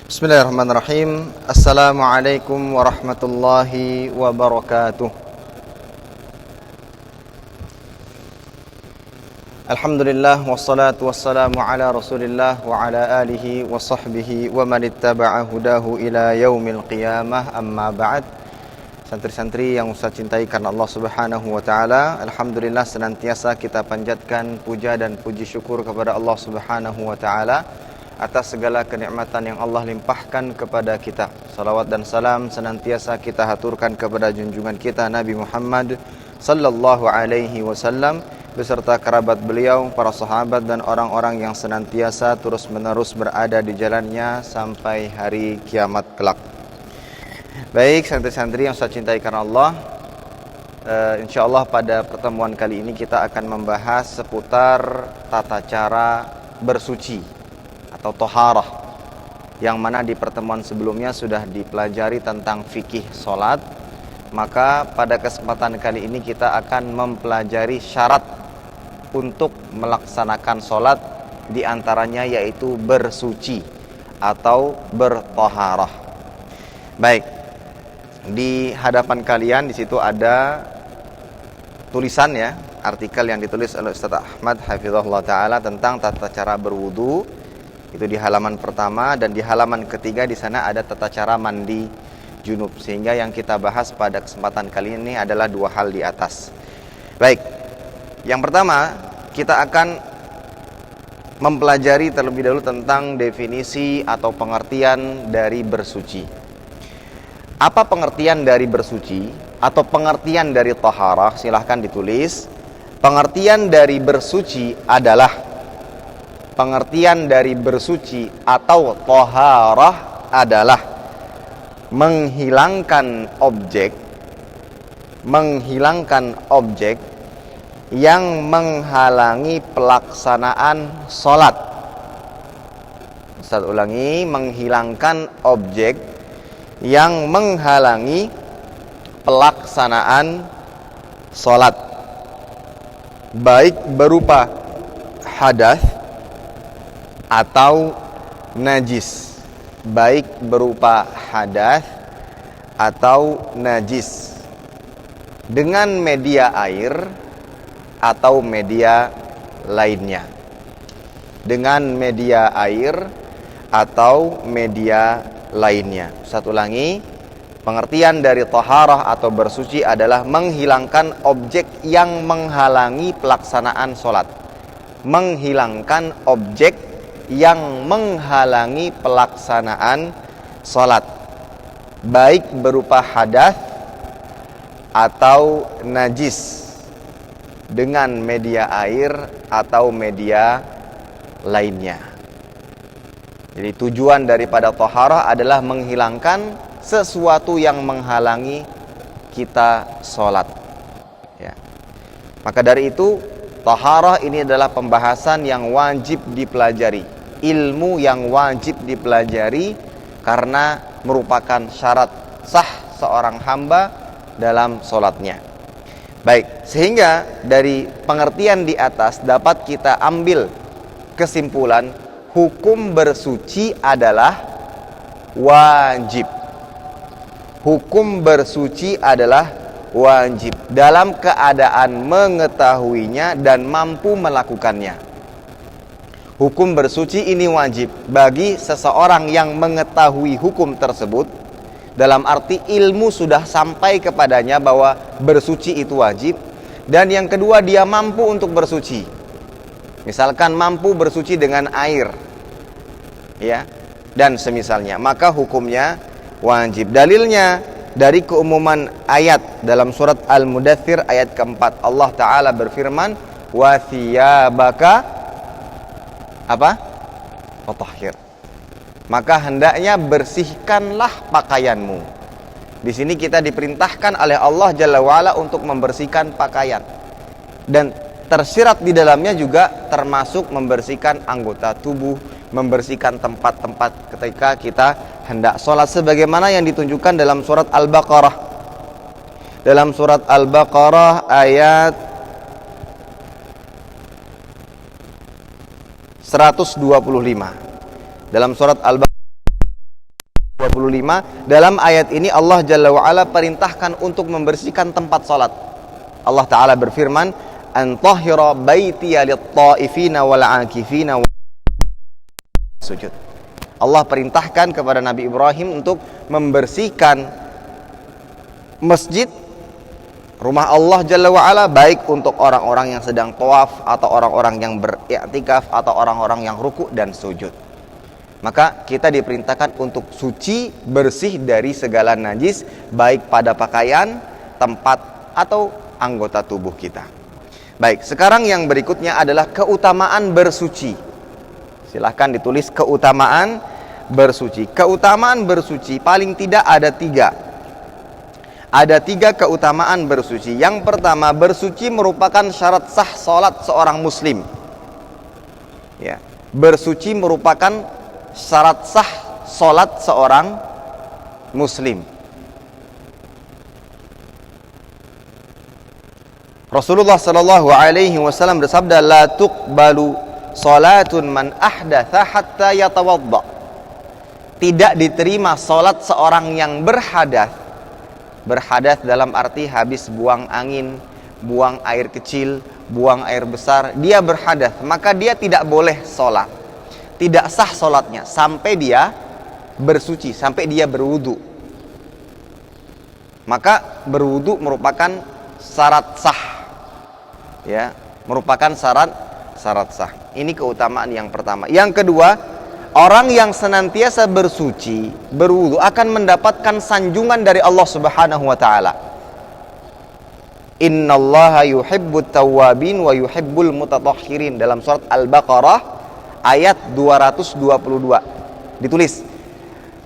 Bismillahirrahmanirrahim. Assalamualaikum warahmatullahi wabarakatuh. Alhamdulillah wassalatu wassalamu ala Rasulillah wa ala alihi wa sahbihi wa man ittaba'a hudahu ila yaumil qiyamah. Amma ba'd. Santri-santri yang Ustaz cintai karena Allah Subhanahu wa taala, alhamdulillah senantiasa kita panjatkan puja dan puji syukur kepada Allah Subhanahu wa taala atas segala kenikmatan yang Allah limpahkan kepada kita. Salawat dan salam senantiasa kita haturkan kepada junjungan kita Nabi Muhammad sallallahu alaihi wasallam beserta kerabat beliau, para sahabat dan orang-orang yang senantiasa terus-menerus berada di jalannya sampai hari kiamat kelak. Baik, santri-santri yang saya cintai karena Allah, insyaallah pada pertemuan kali ini kita akan membahas seputar tata cara bersuci atau toharah, yang mana di pertemuan sebelumnya sudah dipelajari tentang fikih solat. Maka pada kesempatan kali ini kita akan mempelajari syarat untuk melaksanakan solat, diantaranya yaitu bersuci atau bertoharah. Baik, di hadapan kalian di situ ada tulisan ya, artikel yang ditulis oleh Ustaz Ahmad hafizahullah taala tentang tata cara berwudu. Itu di halaman pertama, dan di halaman ketiga di sana ada tata cara mandi junub. Sehingga yang kita bahas pada kesempatan kali ini adalah dua hal di atas. Baik, yang pertama kita akan mempelajari terlebih dahulu tentang definisi atau pengertian dari bersuci. Apa pengertian dari bersuci atau pengertian dari taharah? Silahkan ditulis. Pengertian dari bersuci adalah, pengertian dari bersuci atau taharah adalah menghilangkan objek yang menghalangi pelaksanaan sholat. Ustaz ulangi, menghilangkan objek yang menghalangi pelaksanaan sholat, baik berupa hadas atau najis. Baik berupa hadas atau najis, dengan media air atau media lainnya. Dengan media air atau media lainnya. Ustaz ulangi, pengertian dari taharah atau bersuci adalah menghilangkan objek yang menghalangi pelaksanaan sholat. Menghilangkan objek yang menghalangi pelaksanaan sholat, baik berupa hadas atau najis, dengan media air atau media lainnya. Jadi tujuan daripada taharah adalah menghilangkan sesuatu yang menghalangi kita sholat ya. Maka dari itu taharah ini adalah pembahasan yang wajib dipelajari, ilmu yang wajib dipelajari, karena merupakan syarat sah seorang hamba dalam sholatnya. Baik, sehingga dari pengertian di atas dapat kita ambil kesimpulan, hukum bersuci adalah wajib. Hukum bersuci adalah wajib dalam keadaan mengetahuinya dan mampu melakukannya. Hukum bersuci ini wajib bagi seseorang yang mengetahui hukum tersebut, dalam arti ilmu sudah sampai kepadanya bahwa bersuci itu wajib, dan yang kedua dia mampu untuk bersuci. Misalkan mampu bersuci dengan air ya, dan semisalnya, maka hukumnya wajib. Dalilnya dari keumuman ayat dalam surat Al-Mudaththir ayat keempat, Allah Ta'ala berfirman, wa thiyabaka fatahhir, maka hendaknya bersihkanlah pakaianmu. Di sini kita diperintahkan oleh Allah Jalla wa'ala untuk membersihkan pakaian, dan tersirat di dalamnya juga termasuk membersihkan anggota tubuh, membersihkan tempat-tempat ketika kita hendak sholat, sebagaimana yang ditunjukkan dalam surat Al-Baqarah. Dalam surat Al-Baqarah ayat 125. Dalam surat Al-Baqarah 25. Dalam ayat ini Allah Jalla wa'ala perintahkan untuk membersihkan tempat salat. Allah Ta'ala berfirman, an tahhira baitiya lit-ta'ifina wal-'akifina sujud. Allah perintahkan kepada Nabi Ibrahim untuk membersihkan masjid, rumah Allah Jalla wa'ala, baik untuk orang-orang yang sedang tawaf, atau orang-orang yang beriktikaf, atau orang-orang yang ruku dan sujud. Maka kita diperintahkan untuk suci, bersih dari segala najis, baik pada pakaian, tempat, atau anggota tubuh kita. Baik, sekarang yang berikutnya adalah keutamaan bersuci. Silahkan ditulis keutamaan bersuci. Keutamaan bersuci paling tidak ada 3. Ada 3 keutamaan bersuci. Yang pertama, bersuci merupakan syarat sah salat seorang muslim. Ya, bersuci merupakan syarat sah salat seorang muslim. Rasulullah sallallahu alaihi wasallam bersabda, la tuqbalu salatun man ahdatha hatta yatawadda. Tidak diterima salat seorang yang berhadas. Berhadas dalam arti habis buang angin, buang air kecil, buang air besar, dia berhadas, maka dia tidak boleh sholat. Tidak sah sholatnya sampai dia bersuci, sampai dia berwudu. Maka berwudu merupakan syarat sah, ya, merupakan syarat sah. Ini keutamaan yang pertama. Yang kedua, orang yang senantiasa bersuci, berwudu akan mendapatkan sanjungan dari Allah Subhanahu wa taala. Innallaha yuhibbut tawwabin wa yuhibbul mutatahhirin, dalam surat Al-Baqarah ayat 222. Ditulis.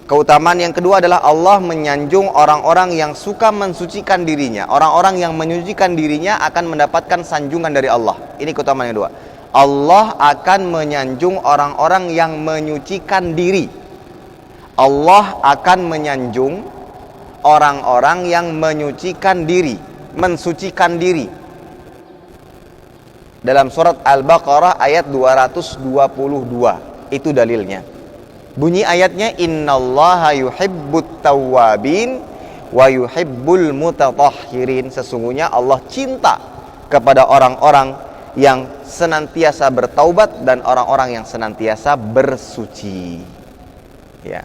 Keutamaan yang kedua adalah Allah menyanjung orang-orang yang suka mensucikan dirinya. Orang-orang yang menyucikan dirinya akan mendapatkan sanjungan dari Allah. Ini keutamaan yang kedua. Allah akan menyanjung orang-orang yang menyucikan diri. Allah akan menyanjung orang-orang yang menyucikan diri, mensucikan diri. Dalam surat Al-Baqarah ayat 222. Itu dalilnya. Bunyi ayatnya, innallaha yuhibbut tawwabin wa yuhibbul mutatahhirin. Sesungguhnya Allah cinta kepada orang-orang yang senantiasa bertaubat dan orang-orang yang senantiasa bersuci, ya,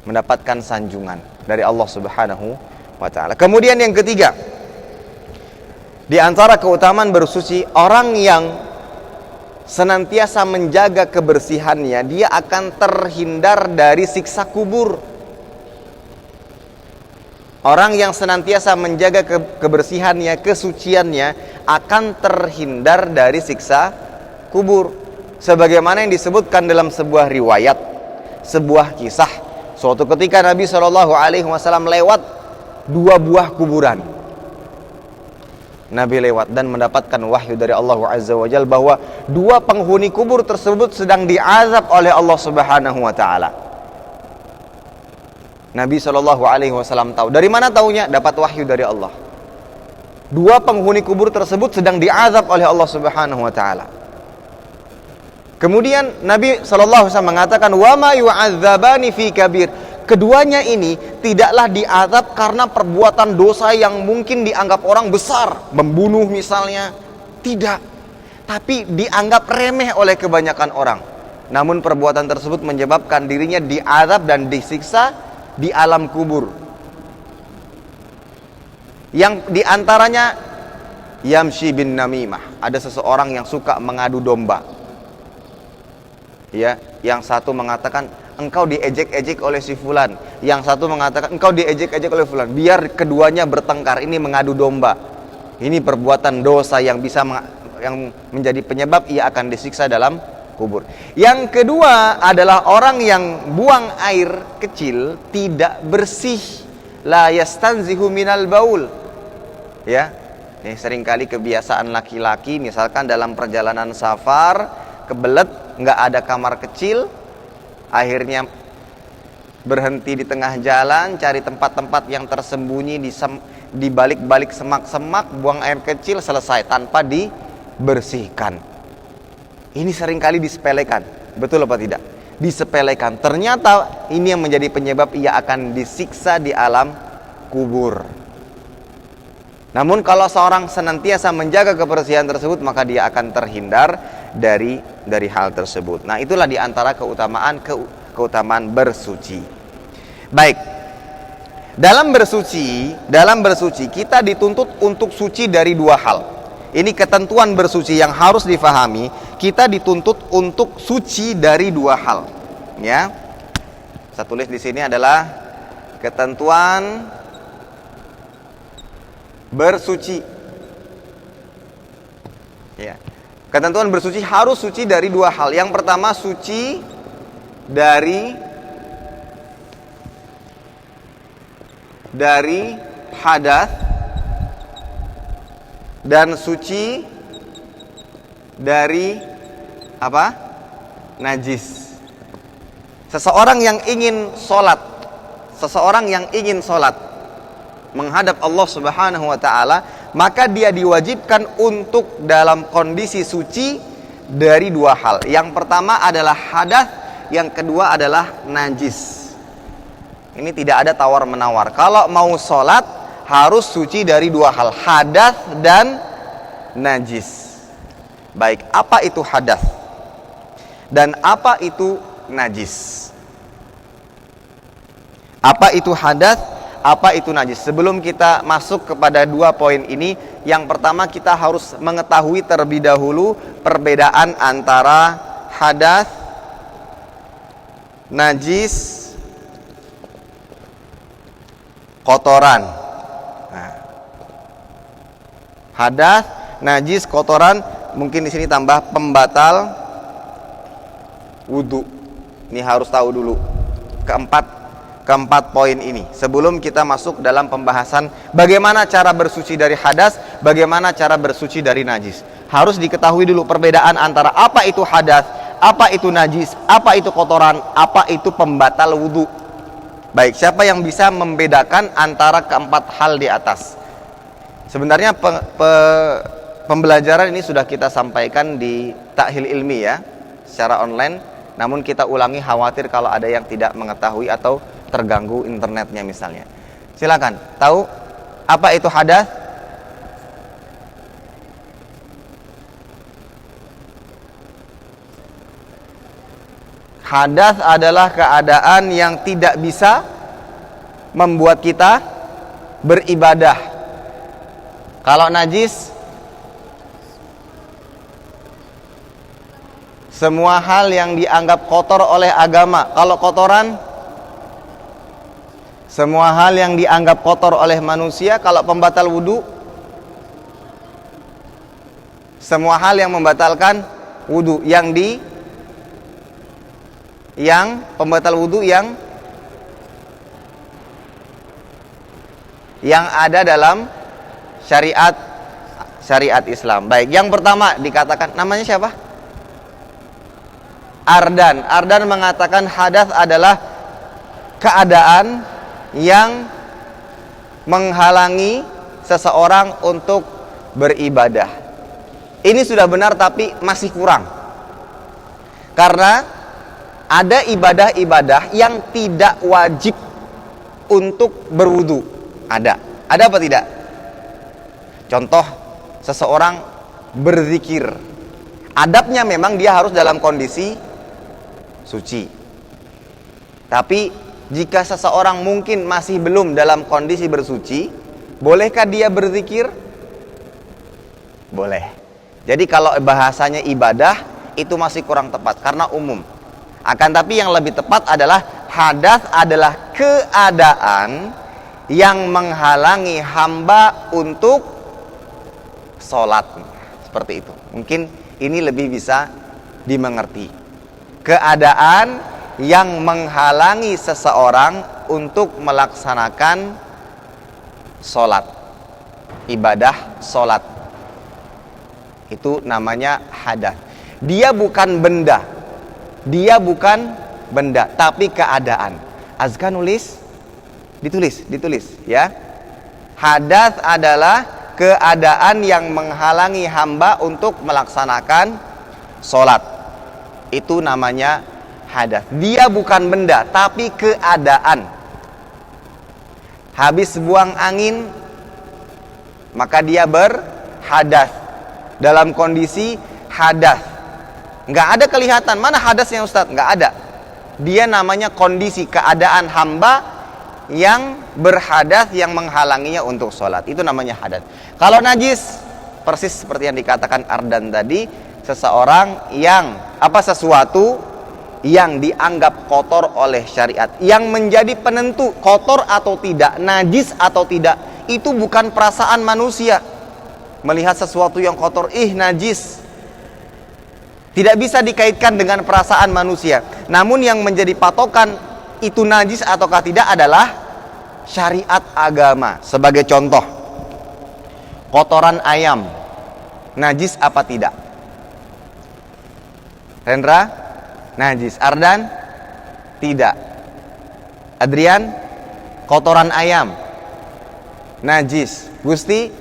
mendapatkan sanjungan dari Allah Subhanahu wa taala. Kemudian yang ketiga, di antara keutamaan bersuci, orang yang senantiasa menjaga kebersihannya, dia akan terhindar dari siksa kubur. Orang yang senantiasa menjaga kebersihannya, kesuciannya, akan terhindar dari siksa kubur. Sebagaimana yang disebutkan dalam sebuah riwayat, sebuah kisah. Suatu ketika Nabi SAW lewat 2 buah kuburan. Nabi lewat dan mendapatkan wahyu dari Allah Azza wa Jalla bahwa 2 penghuni kubur tersebut sedang diazab oleh Allah Subhanahu wa taala. Nabi SAW tahu. Dari mana taunya? Dapat wahyu dari Allah. 2 penghuni kubur tersebut sedang diazab oleh Allah Subhanahu wa taala. Kemudian Nabi SAW mengatakan, wa ma yu'adzabani fi kabir. Keduanya ini tidaklah diazab karena perbuatan dosa yang mungkin dianggap orang besar, membunuh misalnya. Tidak. Tapi dianggap remeh oleh kebanyakan orang. Namun perbuatan tersebut menyebabkan dirinya diazab dan disiksa di alam kubur. Yang diantaranya yamshi bin namimah, ada seseorang yang suka mengadu domba. Ya, yang satu mengatakan engkau diejek-ejek oleh si fulan, yang satu mengatakan engkau diejek-ejek oleh fulan. Biar keduanya bertengkar, ini mengadu domba. Ini perbuatan dosa yang bisa yang menjadi penyebab ia akan disiksa dalam kubur. Yang kedua adalah orang yang buang air kecil tidak bersih, la yastanzihu minal baul. Ya, ini seringkali kebiasaan laki-laki, misalkan dalam perjalanan safar, kebelet, nggak ada kamar kecil, akhirnya berhenti di tengah jalan, cari tempat-tempat yang tersembunyi di balik-balik semak-semak, buang air kecil, selesai tanpa dibersihkan. Ini seringkali disepelekan, betul apa tidak? disepelekan. Ternyata ini yang menjadi penyebab ia akan disiksa di alam kubur. Namun kalau seorang senantiasa menjaga kebersihan tersebut, maka dia akan terhindar dari hal tersebut. Nah, itulah di antara keutamaan bersuci. Baik. Dalam bersuci kita dituntut untuk suci dari dua hal. Ini ketentuan bersuci yang harus difahami. Kita dituntut untuk suci dari dua hal. Ya. Saya tulis di sini adalah ketentuan bersuci. Ya. Ketentuan bersuci harus suci dari dua hal. Yang pertama, suci dari hadas dan suci dari apa? Najis. Seseorang yang ingin sholat menghadap Allah Subhanahu wa ta'ala, maka dia diwajibkan untuk dalam kondisi suci dari dua hal. Yang pertama adalah hadas, yang kedua adalah najis. Ini tidak ada tawar-menawar. Kalau mau sholat harus suci dari dua hal, hadas dan najis. Baik, apa itu hadas? Dan apa itu najis? Apa itu hadas? Apa itu najis? Sebelum kita masuk kepada dua poin ini, yang pertama kita harus mengetahui terlebih dahulu perbedaan antara hadas, najis, kotoran. Nah, hadas, najis, kotoran, mungkin di sini tambah pembatal wudu. Ini harus tahu dulu keempat poin ini sebelum kita masuk dalam pembahasan bagaimana cara bersuci dari hadas, bagaimana cara bersuci dari najis. Harus diketahui dulu perbedaan antara apa itu hadas, apa itu najis, apa itu kotoran, apa itu pembatal wudu. Baik, siapa yang bisa membedakan antara keempat hal di atas? Sebenarnya pembelajaran ini sudah kita sampaikan di Takhil Ilmi ya, secara online. Namun kita ulangi khawatir kalau ada yang tidak mengetahui atau terganggu internetnya misalnya. Silakan, tahu apa itu hadas? Hadas adalah keadaan yang tidak bisa membuat kita beribadah. Kalau najis, semua hal yang dianggap kotor oleh agama. Kalau kotoran, semua hal yang dianggap kotor oleh manusia. Kalau pembatal wudu, semua hal yang membatalkan wudu. Yang pembatal wudu yang ada dalam syariat Islam. Baik, yang pertama dikatakan, namanya siapa? Ardan mengatakan hadas adalah keadaan yang menghalangi seseorang untuk beribadah. Ini sudah benar tapi masih kurang. Karena ada ibadah-ibadah yang tidak wajib untuk berwudu. Ada apa tidak? Contoh, seseorang berzikir. Adabnya memang dia harus dalam kondisi suci. Tapi jika seseorang mungkin masih belum dalam kondisi bersuci, bolehkah dia berzikir? Boleh. Jadi kalau bahasanya ibadah itu masih kurang tepat karena umum. Akan tapi yang lebih tepat adalah hadas adalah keadaan yang menghalangi hamba untuk sholat. Seperti itu. Mungkin ini lebih bisa dimengerti. Keadaan yang menghalangi seseorang untuk melaksanakan sholat. Ibadah sholat. Itu namanya hadas. Dia bukan benda. Tapi keadaan. Azka nulis? Ditulis ya. Hadas adalah keadaan yang menghalangi hamba untuk melaksanakan sholat. Itu namanya hadas. Dia bukan benda, tapi keadaan. Habis buang angin, maka dia berhadas. Dalam kondisi hadas. Nggak ada kelihatan. Mana hadasnya Ustaz? Nggak ada. Dia namanya kondisi keadaan hamba yang berhadas, yang menghalanginya untuk sholat. Itu namanya hadas. Kalau najis, persis seperti yang dikatakan Ardan tadi, seseorang yang sesuatu yang dianggap kotor oleh syariat, yang menjadi penentu kotor atau tidak, najis atau tidak, itu bukan perasaan manusia. Melihat sesuatu yang kotor, najis, tidak bisa dikaitkan dengan perasaan manusia. Namun yang menjadi patokan itu najis ataukah tidak adalah syariat agama. Sebagai contoh, kotoran ayam najis apa tidak? Rendra, najis. Ardan, tidak. Adrian, kotoran ayam najis. Gusti,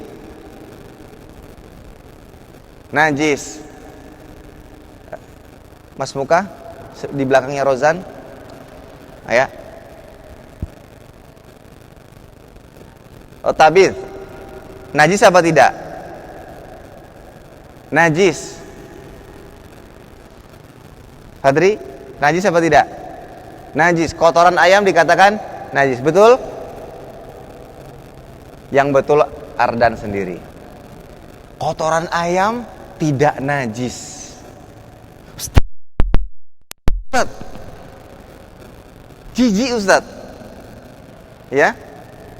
najis. Mas Muka di belakangnya Rozan, ayah. Tabid, najis apa tidak? Najis. Fadri, najis apa tidak? Najis. Kotoran ayam dikatakan najis, betul? Yang betul Ardan sendiri. Kotoran ayam tidak najis. Ustaz, jijik Ustaz. Ya,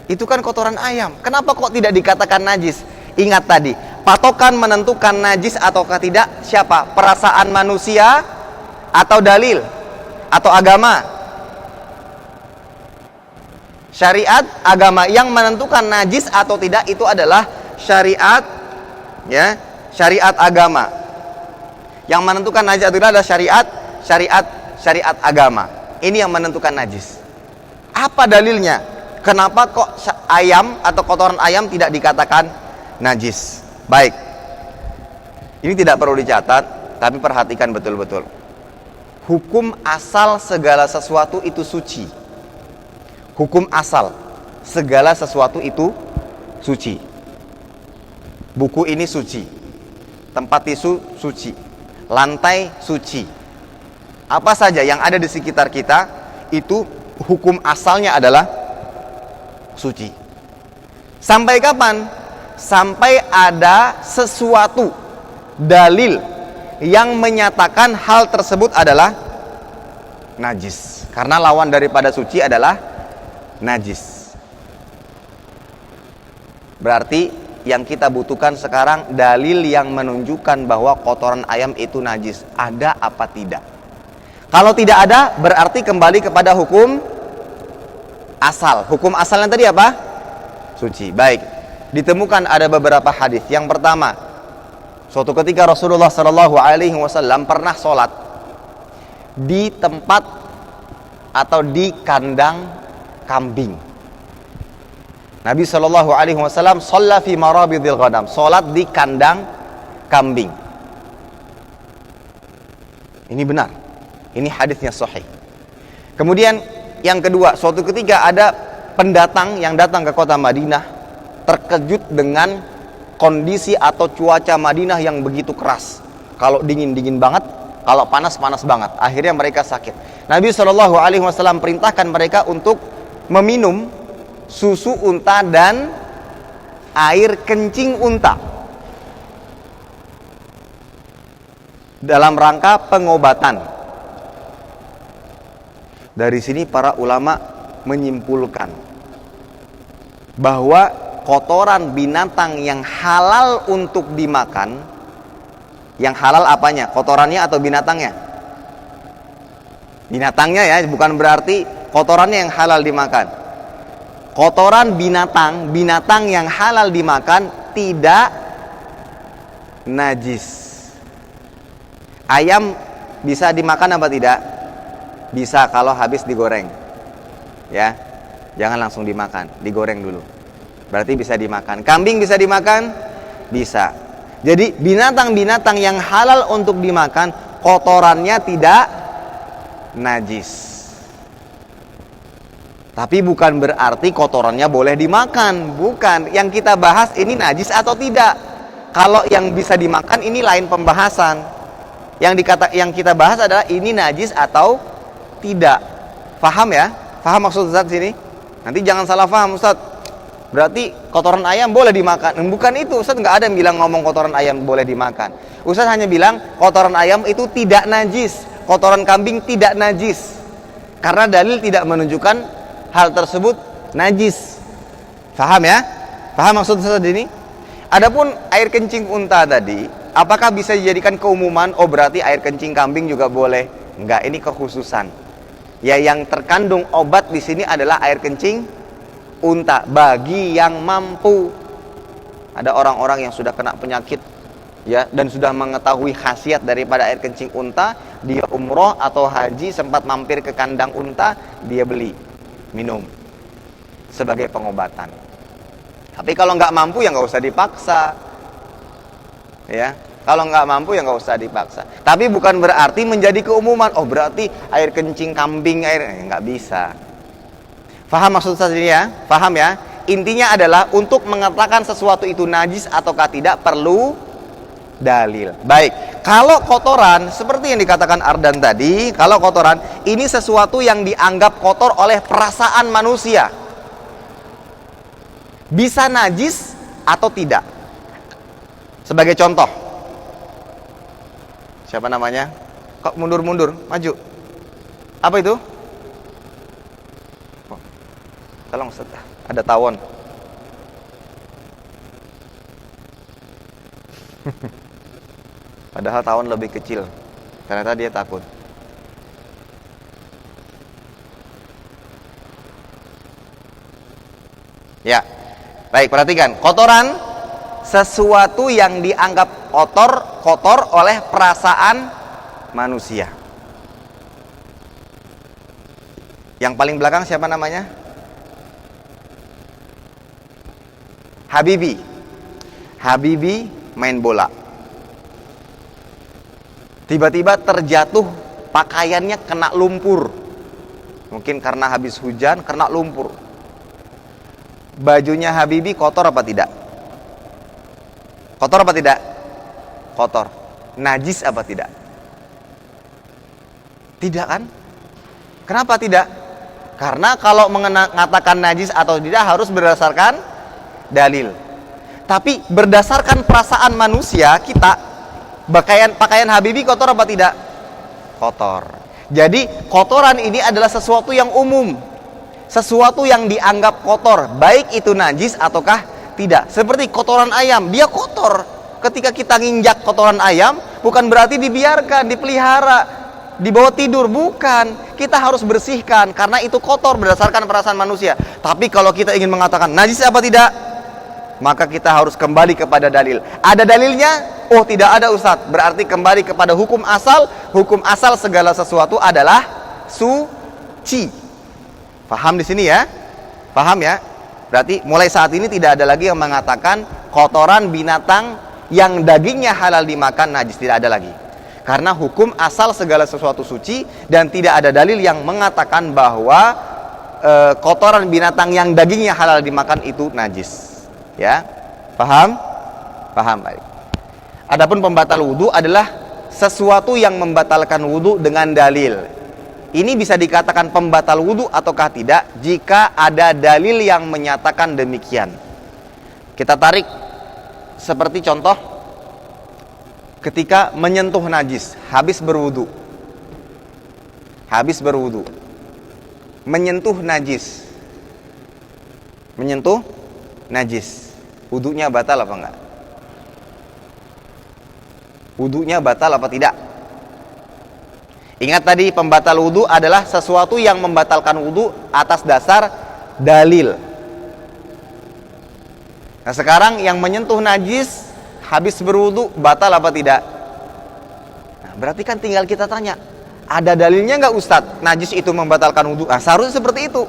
itu kan kotoran ayam. Kenapa kok tidak dikatakan najis? Ingat tadi, patokan menentukan najis ataukah tidak siapa? Perasaan manusia atau dalil atau agama? Syariat agama. Yang menentukan najis atau tidak itu adalah syariat, ya, syariat agama. Yang menentukan najis atau tidak adalah syariat agama. Ini yang menentukan najis. Apa dalilnya? Kenapa kok ayam atau kotoran ayam tidak dikatakan najis? Baik, ini tidak perlu dicatat, tapi perhatikan betul-betul. Hukum asal segala sesuatu itu suci. Hukum asal segala sesuatu itu suci. Buku ini suci, tempat tisu suci, lantai suci. Apa saja yang ada di sekitar kita itu hukum asalnya adalah suci. Sampai kapan? Sampai ada sesuatu dalil yang menyatakan hal tersebut adalah najis. Karena lawan daripada suci adalah najis. Berarti yang kita butuhkan sekarang dalil yang menunjukkan bahwa kotoran ayam itu najis. Ada apa tidak? Kalau tidak ada, berarti kembali kepada hukum asal. Hukum asalnya tadi apa? Suci. Baik. Ditemukan ada beberapa hadis. Yang pertama, suatu ketika Rasulullah SAW pernah sholat di tempat atau di kandang kambing. Nabi SAW shalla fi marabidil ghanam, sholat di kandang kambing. Ini benar. Ini hadisnya sahih. Kemudian yang kedua, suatu ketika ada pendatang yang datang ke kota Madinah, terkejut dengan kondisi atau cuaca Madinah yang begitu keras. Kalau dingin banget, kalau panas banget. Akhirnya mereka sakit. Nabi SAW perintahkan mereka untuk meminum susu unta dan air kencing unta dalam rangka pengobatan. Dari sini para ulama menyimpulkan bahwa kotoran binatang yang halal untuk dimakan, yang halal apanya? Kotorannya atau binatangnya? Binatangnya ya, bukan berarti kotorannya yang halal dimakan. Kotoran binatang yang halal dimakan tidak najis. Ayam bisa dimakan apa tidak? Bisa kalau habis digoreng. Ya, jangan langsung dimakan, digoreng dulu. Berarti bisa dimakan. Kambing bisa dimakan? Bisa. Jadi binatang-binatang yang halal untuk dimakan, kotorannya tidak najis. Tapi bukan berarti kotorannya boleh dimakan. Bukan. Yang kita bahas ini najis atau tidak. Kalau yang bisa dimakan ini lain pembahasan. Yang kita bahas adalah ini najis atau tidak. Faham ya? Faham maksud Ustaz sini? Nanti jangan salah faham Ustaz. Berarti kotoran ayam boleh dimakan. Bukan itu. Ustaz nggak ada yang bilang ngomong kotoran ayam boleh dimakan. Ustaz hanya bilang kotoran ayam itu tidak najis. Kotoran kambing tidak najis. Karena dalil tidak menunjukkan hal tersebut najis. Faham ya? Faham maksud Ustaz ini? Adapun air kencing unta tadi, apakah bisa dijadikan keumuman? Oh berarti air kencing kambing juga boleh? Enggak, ini kekhususan. Ya yang terkandung obat di sini adalah air kencing unta bagi yang mampu. Ada orang-orang yang sudah kena penyakit ya dan sudah mengetahui khasiat daripada air kencing unta, dia umroh atau haji sempat mampir ke kandang unta, dia beli minum sebagai pengobatan. Tapi kalau nggak mampu ya nggak usah dipaksa. Ya, kalau nggak mampu ya nggak usah dipaksa. Tapi bukan berarti menjadi keumuman. Oh berarti air kencing kambing nggak bisa. Faham maksud saya ya? Faham ya? Intinya adalah untuk mengatakan sesuatu itu najis ataukah tidak perlu dalil. Baik, kalau kotoran seperti yang dikatakan Ardan tadi, kalau kotoran ini sesuatu yang dianggap kotor oleh perasaan manusia, bisa najis atau tidak. Sebagai contoh, siapa namanya? Kok mundur-mundur, maju. Apa itu? Oh, tolong Ustaz, ada tawon. Padahal tawon lebih kecil. Ternyata dia takut. Ya. Baik, perhatikan. Kotoran sesuatu yang dianggap kotor oleh perasaan manusia. Yang paling belakang siapa namanya? Habibi. Habibi main bola. Tiba-tiba terjatuh, pakaiannya kena lumpur. Mungkin karena habis hujan, kena lumpur. Bajunya Habibi kotor apa tidak? Kotor apa tidak? Kotor. Najis apa tidak? Tidak kan? Kenapa tidak? Karena kalau mengatakan najis atau tidak harus berdasarkan dalil. Tapi berdasarkan perasaan manusia kita, pakaian Habibi kotor apa tidak? Kotor. Jadi kotoran ini adalah sesuatu yang umum, sesuatu yang dianggap kotor, baik itu najis ataukah tidak. Seperti kotoran ayam, dia kotor. Ketika kita nginjak kotoran ayam, bukan berarti dibiarkan, dipelihara, dibawa tidur, bukan. Kita harus bersihkan karena itu kotor berdasarkan perasaan manusia. Tapi kalau kita ingin mengatakan najis apa tidak, maka kita harus kembali kepada dalil. Ada dalilnya? Oh tidak ada Ustadz. Berarti kembali kepada hukum asal. Hukum asal segala sesuatu adalah suci. Paham di sini ya? Paham ya? Berarti mulai saat ini tidak ada lagi yang mengatakan kotoran binatang yang dagingnya halal dimakan najis. Tidak ada lagi. Karena hukum asal segala sesuatu suci. Dan tidak ada dalil yang mengatakan bahwa kotoran binatang yang dagingnya halal dimakan itu najis. Ya, paham? Paham, baik. Adapun pembatal wudu adalah sesuatu yang membatalkan wudu dengan dalil. Ini bisa dikatakan pembatal wudu ataukah tidak jika ada dalil yang menyatakan demikian. Kita tarik seperti contoh ketika menyentuh najis habis berwudu. Habis berwudu. Menyentuh najis. Menyentuh najis. Wudunya batal apa enggak? Wudunya batal apa tidak? Ingat tadi pembatal wudu adalah sesuatu yang membatalkan wudu atas dasar dalil. Nah sekarang yang menyentuh najis habis berwudu batal apa tidak? Nah, berarti kan tinggal kita tanya, ada dalilnya nggak Ustadz? Najis itu membatalkan wudu? Nah, seharusnya seperti itu.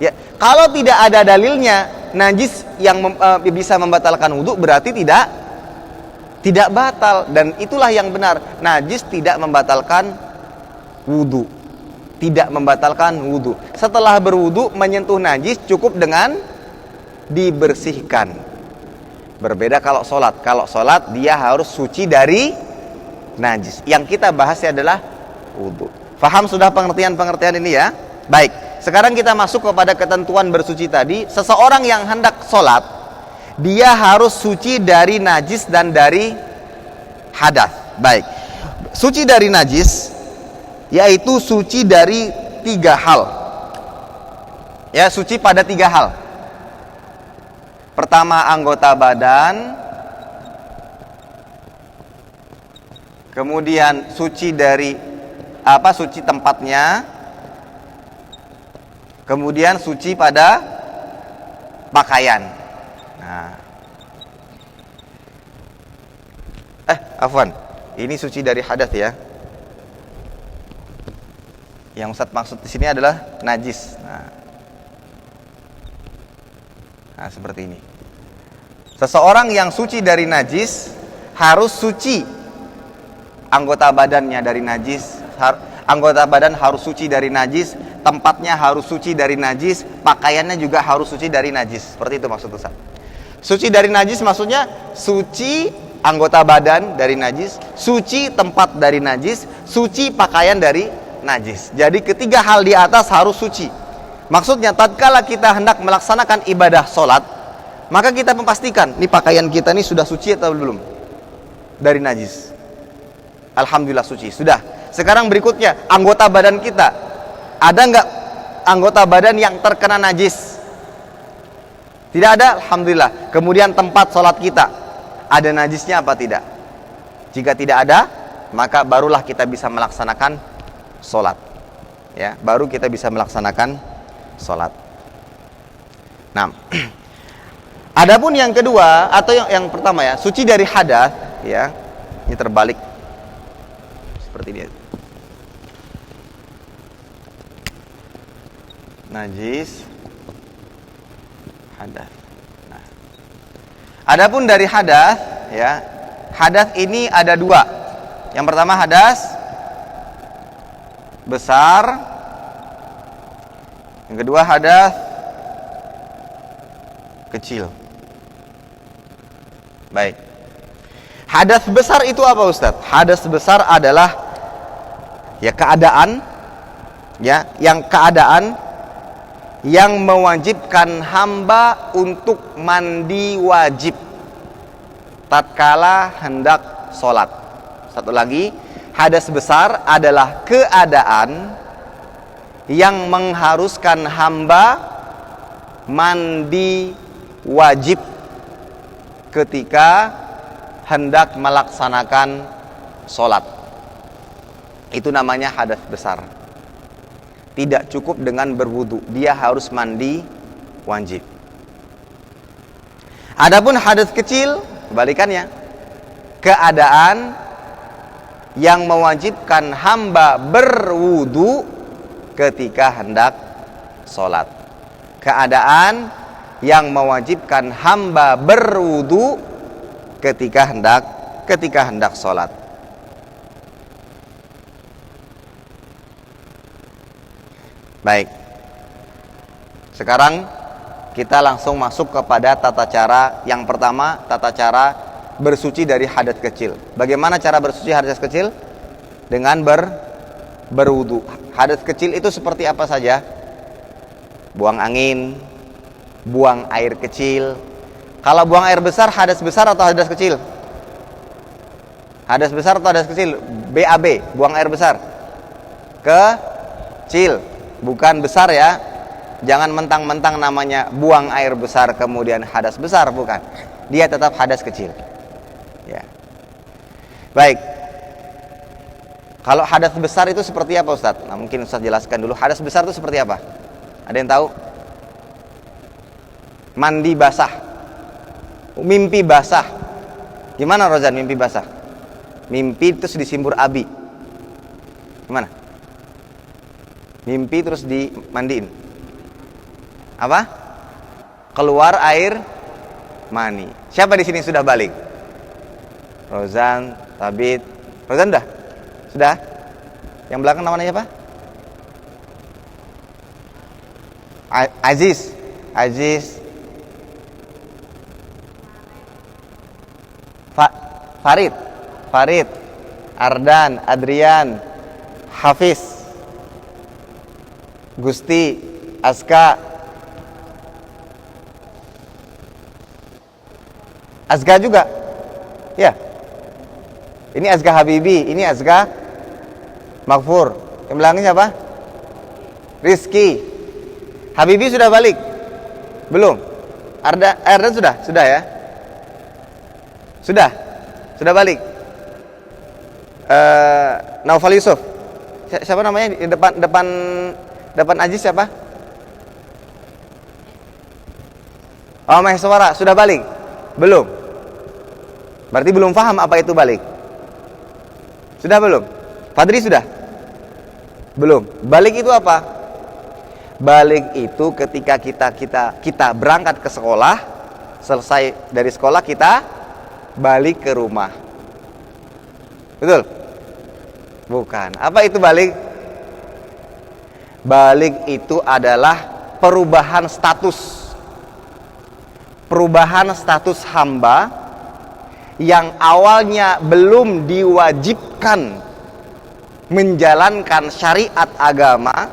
Ya, kalau tidak ada dalilnya, najis yang bisa membatalkan wudu berarti tidak batal, dan itulah yang benar. Najis tidak membatalkan wudu. tidak membatalkan wudu. Setelah berwudu menyentuh najis cukup dengan dibersihkan. Berbeda kalau sholat. Kalau sholat dia harus suci dari najis. Yang kita bahasnya adalah wudu. Faham sudah pengertian ini ya? Baik, sekarang kita masuk kepada ketentuan bersuci tadi. Seseorang yang hendak sholat, dia harus suci dari najis dan dari hadas. Baik, suci dari najis yaitu suci dari 3 hal. Ya, suci pada 3 hal. Pertama, anggota badan. Kemudian suci dari suci tempatnya. Kemudian suci pada pakaian. Nah. Afwan. Ini suci dari hadas ya. Yang Ustaz maksud di sini adalah najis. Nah, seperti ini. Seseorang yang suci dari najis harus suci anggota badannya dari najis. Anggota badan harus suci dari najis, tempatnya harus suci dari najis, pakaiannya juga harus suci dari najis. Seperti itu maksud Ustaz. Suci dari najis maksudnya suci anggota badan dari najis, suci tempat dari najis, suci pakaian dari najis. Jadi ketiga hal di atas harus suci. Maksudnya tatkala kita hendak melaksanakan ibadah sholat, maka kita memastikan nih pakaian kita nih sudah suci atau belum dari najis. Alhamdulillah suci, sudah. Sekarang berikutnya, anggota badan kita, ada nggak anggota badan yang terkena najis? Tidak ada, alhamdulillah. Kemudian tempat sholat kita, ada najisnya apa tidak? Jika tidak ada, maka barulah kita bisa melaksanakan sholat. Ya, baru kita bisa melaksanakan sholat. Nah, adapun yang kedua atau yang pertama ya, suci dari hadas, ya, ini terbalik seperti ini. Najis, hadas. Nah, adapun dari hadas, ya, hadas ini ada 2. Yang pertama hadas besar, yang kedua hadas kecil. Baik. Hadas besar itu apa Ustadz? Hadas besar adalah ya keadaan, ya, keadaan yang mewajibkan hamba untuk mandi wajib tatkala hendak sholat. Satu lagi, hadas besar adalah keadaan yang mengharuskan hamba mandi wajib ketika hendak melaksanakan sholat. Itu namanya hadas besar. Tidak cukup dengan berwudu, dia harus mandi wajib. Adapun hadas kecil, kebalikannya, keadaan yang mewajibkan hamba berwudu ketika hendak sholat. Keadaan yang mewajibkan hamba berwudu ketika hendak sholat. Baik. Sekarang kita langsung masuk kepada tata cara yang pertama, tata cara bersuci dari hadas kecil. Bagaimana cara bersuci hadas kecil? Dengan berwudu. Hadas kecil itu seperti apa saja? Buang angin, buang air kecil. Kalau buang air besar, hadas besar atau hadas kecil? Hadas besar atau hadas kecil? BAB, buang air besar. Kecil, bukan besar ya. Jangan mentang-mentang namanya buang air besar kemudian hadas besar, bukan. Dia tetap hadas kecil. Ya. Baik. Kalau hadas besar itu seperti apa Ustaz? Nah, mungkin Ustaz jelaskan dulu. Hadas besar itu seperti apa? Ada yang tahu? Mandi basah. Mimpi basah. Gimana Rozan mimpi basah? Mimpi terus disimbur abi. Gimana? Mimpi terus dimandiin. Apa? Keluar air mani. Siapa di sini sudah balik? Rozan, Tabit. Rozan sudah? Yang belakang namanya apa? Aziz. Aziz. Farid. Farid. Ardan, Adrian, Hafiz, Gusti, Aska. Azga juga. Ya. Ini Azga Habibi, ini Azga Maghfur. Yang belakangnya siapa? Rizky. Habibi sudah balik? Belum? Ardan sudah? Sudah ya? Sudah balik? Naufal Yusuf. Siapa namanya? Di depan Aziz siapa? Oh, Maheswara sudah balik? Belum? Berarti belum paham apa itu balik. Sudah belum? Fadri sudah? Belum. Balik itu apa? Balik itu ketika kita berangkat ke sekolah, selesai dari sekolah kita balik ke rumah. Betul? Bukan. Apa itu balik? Balik itu adalah perubahan status. Perubahan status hamba yang awalnya belum diwajibkan menjalankan syariat agama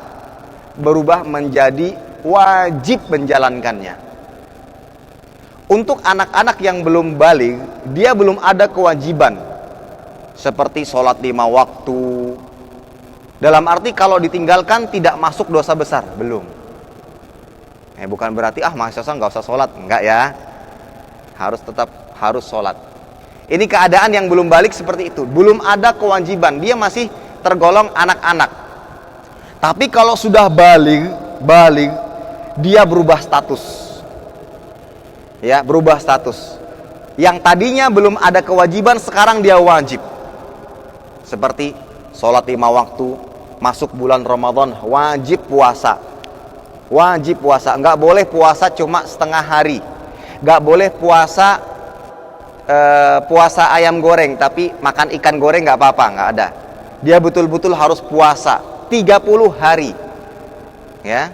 berubah menjadi wajib menjalankannya. Untuk anak-anak yang belum balik, dia belum ada kewajiban seperti sholat 5 waktu. Dalam arti kalau ditinggalkan tidak masuk dosa besar, belum. Bukan berarti mahasiswa nggak usah sholat, enggak ya. Harus sholat. Ini keadaan yang belum balik seperti itu, belum ada kewajiban, dia masih tergolong anak-anak. Tapi kalau sudah balik, dia berubah status. Ya, berubah status. Yang tadinya belum ada kewajiban, sekarang dia wajib. Seperti sholat 5 waktu, masuk bulan Ramadan, wajib puasa. Wajib puasa, nggak boleh puasa cuma setengah hari. Nggak boleh puasa ayam goreng, tapi makan ikan goreng nggak apa-apa, nggak ada. Dia betul-betul harus puasa 30 hari. Ya.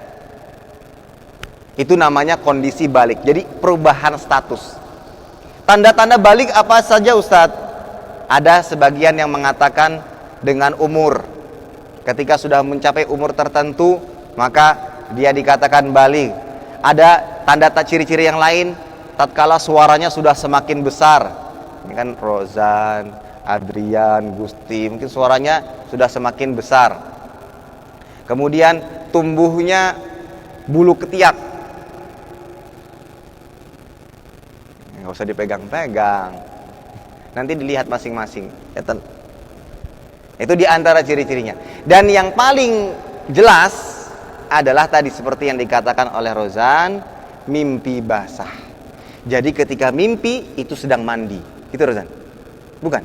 Itu namanya kondisi balik. Jadi perubahan status. Tanda-tanda balik apa saja Ustadz? Ada sebagian yang mengatakan dengan umur. Ketika sudah mencapai umur tertentu, maka dia dikatakan balik. Ada tanda ciri-ciri yang lain, tatkala suaranya sudah semakin besar. Ini kan Rozan, Adrian, Gusti, mungkin suaranya sudah semakin besar. Kemudian tumbuhnya bulu ketiak. Nggak usah dipegang-pegang. Nanti dilihat masing-masing. Itu di antara ciri-cirinya. Dan yang paling jelas adalah tadi seperti yang dikatakan oleh Rozan, mimpi basah. Jadi ketika mimpi itu sedang mandi. Gitu Rozan? Bukan?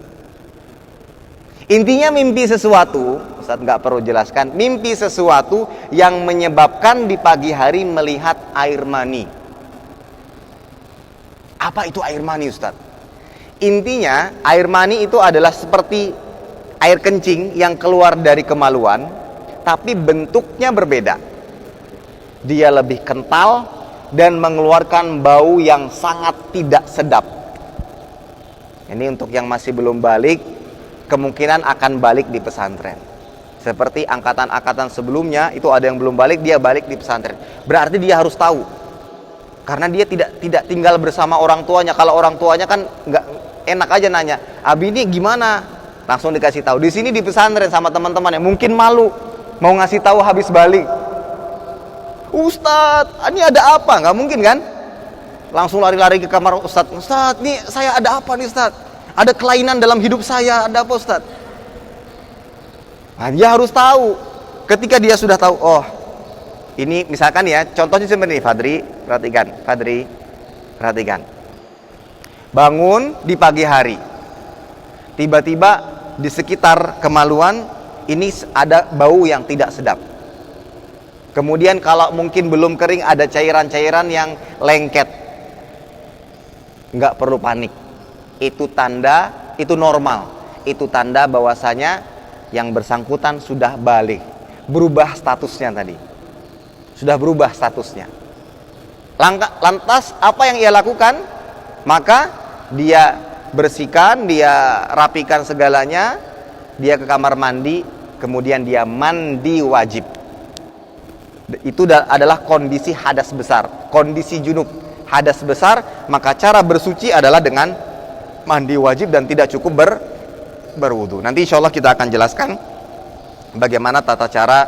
Intinya mimpi sesuatu, Ustaz nggak perlu jelaskan, mimpi sesuatu yang menyebabkan di pagi hari melihat air mani. Apa itu air mani Ustaz? Intinya air mani itu adalah seperti air kencing yang keluar dari kemaluan, tapi bentuknya berbeda. Dia lebih kental dan mengeluarkan bau yang sangat tidak sedap. Ini untuk yang masih belum balik, kemungkinan akan balik di pesantren. Seperti angkatan-angkatan sebelumnya, itu ada yang belum balik, dia balik di pesantren. Berarti dia harus tahu. Karena dia tidak tinggal bersama orang tuanya. Kalau orang tuanya kan nggak enak aja nanya, "Abi ini gimana?" Langsung dikasih tahu. Di sini di pesantren sama teman-temannya mungkin malu mau ngasih tahu habis balik. "Ustadz, ini ada apa?" Nggak mungkin kan? Langsung lari-lari ke kamar Ustadz. "Ustadz, nih saya ada apa nih Ustadz? Ada kelainan dalam hidup saya, ada apa Ustadz?" Nah, dia harus tahu. Ketika dia sudah tahu, oh ini misalkan ya, contohnya seperti ini, Fadri, perhatikan. Bangun di pagi hari, tiba-tiba di sekitar kemaluan ini ada bau yang tidak sedap. Kemudian kalau mungkin belum kering, ada cairan-cairan yang lengket. Nggak perlu panik. Itu tanda, itu normal. Itu tanda bahwasanya yang bersangkutan sudah balik. Berubah statusnya tadi. Sudah berubah statusnya. Lantas apa yang ia lakukan? Maka dia bersihkan, dia rapikan segalanya, dia ke kamar mandi, kemudian dia mandi wajib. Itu adalah kondisi hadas besar, kondisi junub, hadas besar. Maka cara bersuci adalah dengan mandi wajib dan tidak cukup berwudu. Nanti insya Allah kita akan jelaskan bagaimana tata cara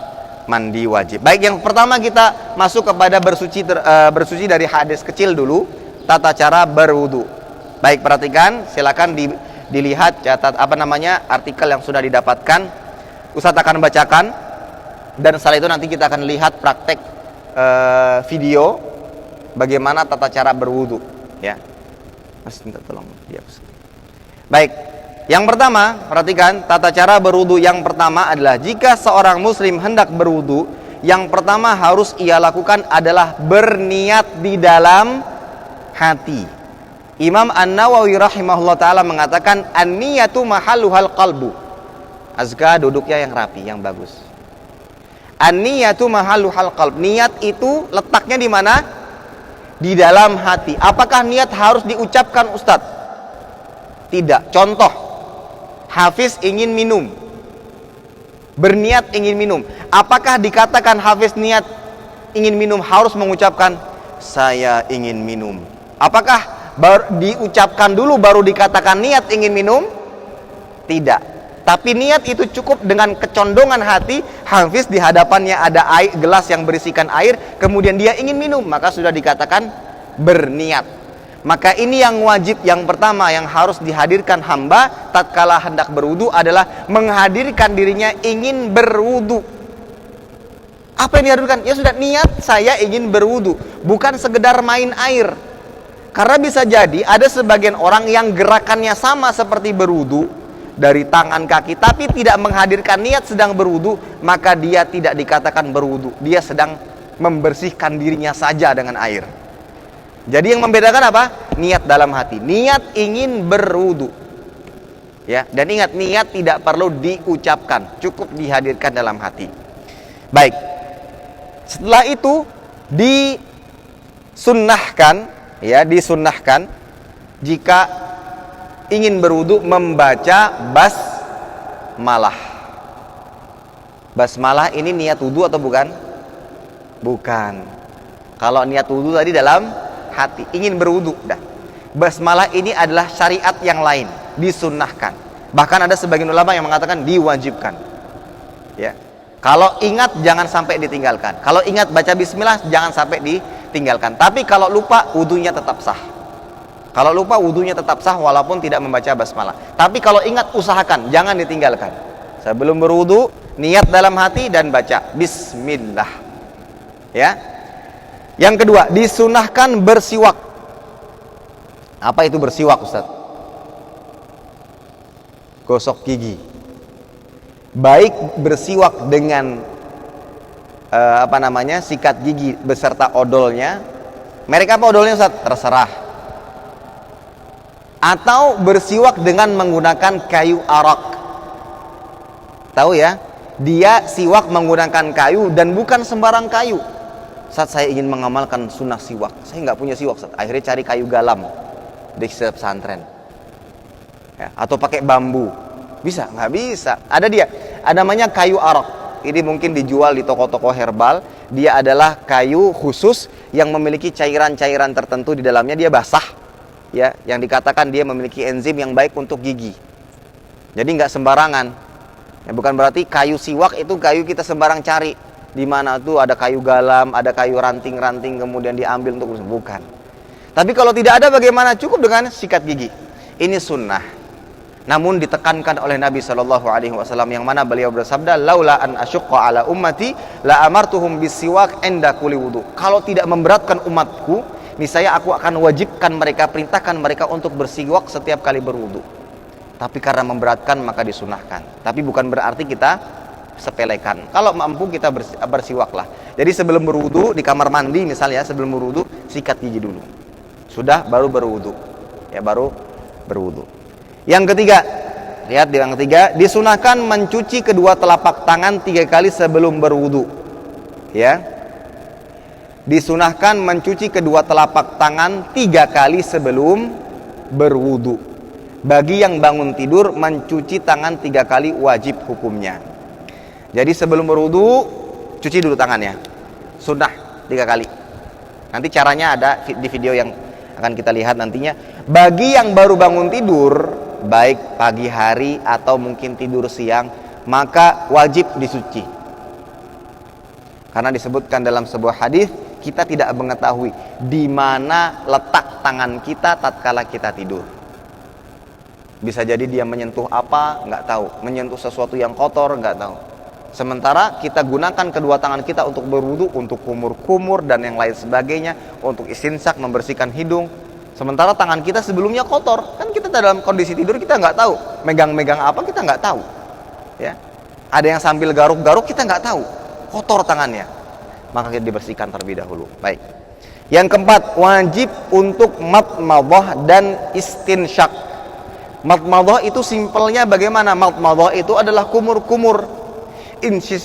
mandi wajib. Baik, yang pertama kita masuk kepada bersuci dari hadas kecil dulu, tata cara berwudu. Baik, perhatikan, silakan dilihat catat artikel yang sudah didapatkan. Ustadz akan bacakan dan setelah itu nanti kita akan lihat praktek video bagaimana tata cara berwudu, ya. Mas minta tolong dia. Baik, yang pertama, perhatikan tata cara berwudu yang pertama adalah jika seorang muslim hendak berwudu, yang pertama harus ia lakukan adalah berniat di dalam hati. Imam An-Nawawi rahimahullah ta'ala mengatakan an-niyatu mahalluhal qalbu. Azka, duduknya yang rapi, yang bagus. An-niyatu mahalluhal qalb. Niat itu letaknya di mana? Di dalam hati. Apakah niat harus diucapkan, Ustadz? Tidak. Contoh, Hafiz ingin minum, berniat ingin minum. Apakah dikatakan Hafiz niat ingin minum harus mengucapkan saya ingin minum? Apakah diucapkan dulu baru dikatakan niat ingin minum? Tidak. Tapi niat itu cukup dengan kecondongan hati. Hafiz di hadapannya ada gelas yang berisikan air, kemudian dia ingin minum, maka sudah dikatakan berniat. Maka ini yang wajib yang pertama yang harus dihadirkan hamba tatkala hendak berwudu adalah menghadirkan dirinya ingin berwudu. Apa yang dihadirkan? Ya sudah, niat saya ingin berwudu, bukan sekedar main air. Karena bisa jadi ada sebagian orang yang gerakannya sama seperti berwudu dari tangan kaki, tapi tidak menghadirkan niat sedang berwudu, maka dia tidak dikatakan berwudu. Dia sedang membersihkan dirinya saja dengan air. Jadi yang membedakan apa? Niat dalam hati. Niat ingin berwudu. Ya, dan ingat, niat tidak perlu diucapkan, cukup dihadirkan dalam hati. Baik. Setelah itu disunnahkan jika ingin berwudu membaca basmalah. Basmalah ini niat wudu atau bukan? Bukan. Kalau niat wudu tadi dalam hati, ingin berwudu. Basmalah ini adalah syariat yang lain, disunnahkan. Bahkan ada sebagian ulama yang mengatakan diwajibkan. Ya. Kalau ingat jangan sampai ditinggalkan. Kalau ingat baca bismillah jangan sampai ditinggalkan. Tapi kalau lupa wudunya tetap sah. Kalau lupa wudunya tetap sah walaupun tidak membaca basmalah. Tapi kalau ingat usahakan jangan ditinggalkan. Sebelum berwudu niat dalam hati dan baca bismillah. Ya. Yang kedua, disunahkan bersiwak. Apa itu bersiwak, Ustaz? Gosok gigi. Baik bersiwak dengan sikat gigi beserta odolnya. Merek apa odolnya, Ustaz? Terserah. Atau bersiwak dengan menggunakan kayu arak. Tahu ya, dia siwak menggunakan kayu dan bukan sembarang kayu. Saat saya ingin mengamalkan sunnah siwak, saya nggak punya siwak, Ustaz. Akhirnya cari kayu galam di pesantren. Ya, atau pakai bambu. Bisa? Nggak bisa. Ada namanya kayu arak. Ini mungkin dijual di toko-toko herbal. Dia adalah kayu khusus yang memiliki cairan-cairan tertentu di dalamnya. Dia basah. Ya, yang dikatakan dia memiliki enzim yang baik untuk gigi. Jadi nggak sembarangan. Ya, bukan berarti kayu siwak itu kayu kita sembarang cari. Di mana tuh ada kayu galam, ada kayu ranting-ranting kemudian diambil untuk bukan. Tapi kalau tidak ada bagaimana? Cukup dengan sikat gigi. Ini sunnah. Namun ditekankan oleh Nabi SAW yang mana beliau bersabda, laula an asyqa ala ummati la amartuhum bisiwak inda kulli wudu. Kalau tidak memberatkan umatku, niscaya aku akan wajibkan mereka, perintahkan mereka untuk bersiwak setiap kali berwudu. Tapi karena memberatkan maka disunahkan. Tapi bukan berarti kita sepelekan. Kalau mampu kita bersiwaklah. Jadi sebelum berwudu di kamar mandi misalnya, sebelum berwudu sikat gigi dulu. Sudah baru berwudu. Ya, baru berwudu. Yang ketiga, lihat yang ketiga, disunahkan mencuci kedua telapak tangan 3 kali sebelum berwudu. Ya. disunahkan mencuci kedua telapak tangan 3 kali sebelum berwudu. Bagi yang bangun tidur, mencuci tangan 3 kali wajib hukumnya. Jadi sebelum berwudu, cuci dulu tangannya. Sunnah 3 kali. Nanti caranya ada di video yang akan kita lihat nantinya. Bagi yang baru bangun tidur, baik pagi hari atau mungkin tidur siang, maka wajib disuci. Karena disebutkan dalam sebuah hadis, kita tidak mengetahui di mana letak tangan kita tatkala kita tidur. Bisa jadi dia menyentuh apa, nggak tahu. Menyentuh sesuatu yang kotor, nggak tahu. Sementara kita gunakan kedua tangan kita untuk berwudu, untuk kumur-kumur dan yang lain sebagainya, untuk istinsak, membersihkan hidung. Sementara tangan kita sebelumnya kotor, kan kita dalam kondisi tidur kita nggak tahu, megang-megang apa kita nggak tahu, ya. Ada yang sambil garuk-garuk kita nggak tahu, kotor tangannya, maka kita dibersihkan terlebih dahulu. Baik. Yang keempat, wajib untuk madmadah dan istinsyak. Madmadah itu simpelnya bagaimana? Madmadah itu adalah kumur-kumur.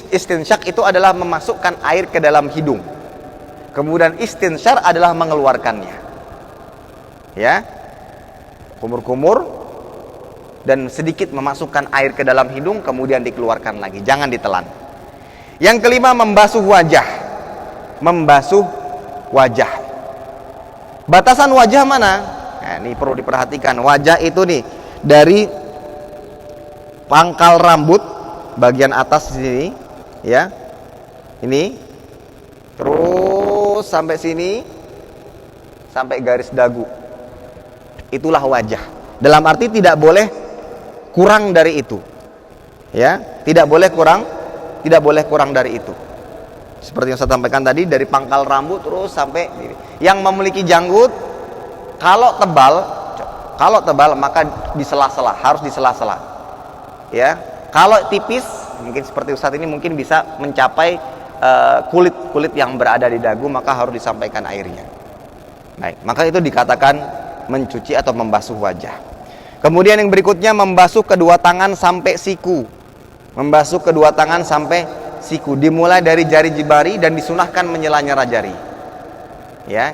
Istinsyak itu adalah memasukkan air ke dalam hidung. Kemudian istinsyar adalah mengeluarkannya. Ya, kumur-kumur dan sedikit memasukkan air ke dalam hidung, kemudian dikeluarkan lagi, jangan ditelan. Yang kelima, membasuh wajah. Membasuh wajah. Batasan wajah mana? Nah, ini perlu diperhatikan. Wajah itu nih dari pangkal rambut bagian atas sini, ya, ini terus sampai sini, sampai garis dagu. Itulah wajah. Dalam arti tidak boleh kurang dari itu. Ya, tidak boleh kurang dari itu. Seperti yang saya sampaikan tadi, dari pangkal rambut terus sampai ini. Yang memiliki janggut, kalau tebal maka di sela-sela, harus di sela-sela. Ya, kalau tipis, mungkin seperti Ustadz ini mungkin bisa mencapai kulit yang berada di dagu, maka harus disampaikan airnya. Baik, maka itu dikatakan mencuci atau membasuh wajah. Kemudian yang berikutnya, membasuh kedua tangan sampai siku. Membasuh kedua tangan sampai siku, dimulai dari jari jemari dan disunahkan menyela-nyela jari. Ya.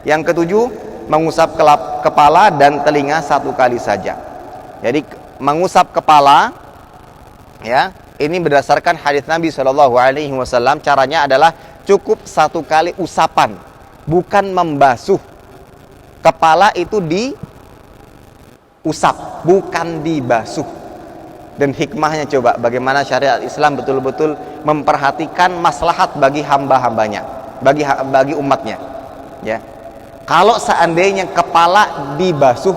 Yang ketujuh, mengusap kepala dan telinga 1 kali saja. Jadi mengusap kepala, ya, ini berdasarkan hadis Nabi SAW. Caranya adalah cukup 1 kali usapan, bukan membasuh. Kepala itu diusap, bukan dibasuh. Dan hikmahnya, coba bagaimana syariat Islam betul-betul memperhatikan maslahat bagi hamba-hambanya, bagi umatnya. Ya, kalau seandainya kepala dibasuh,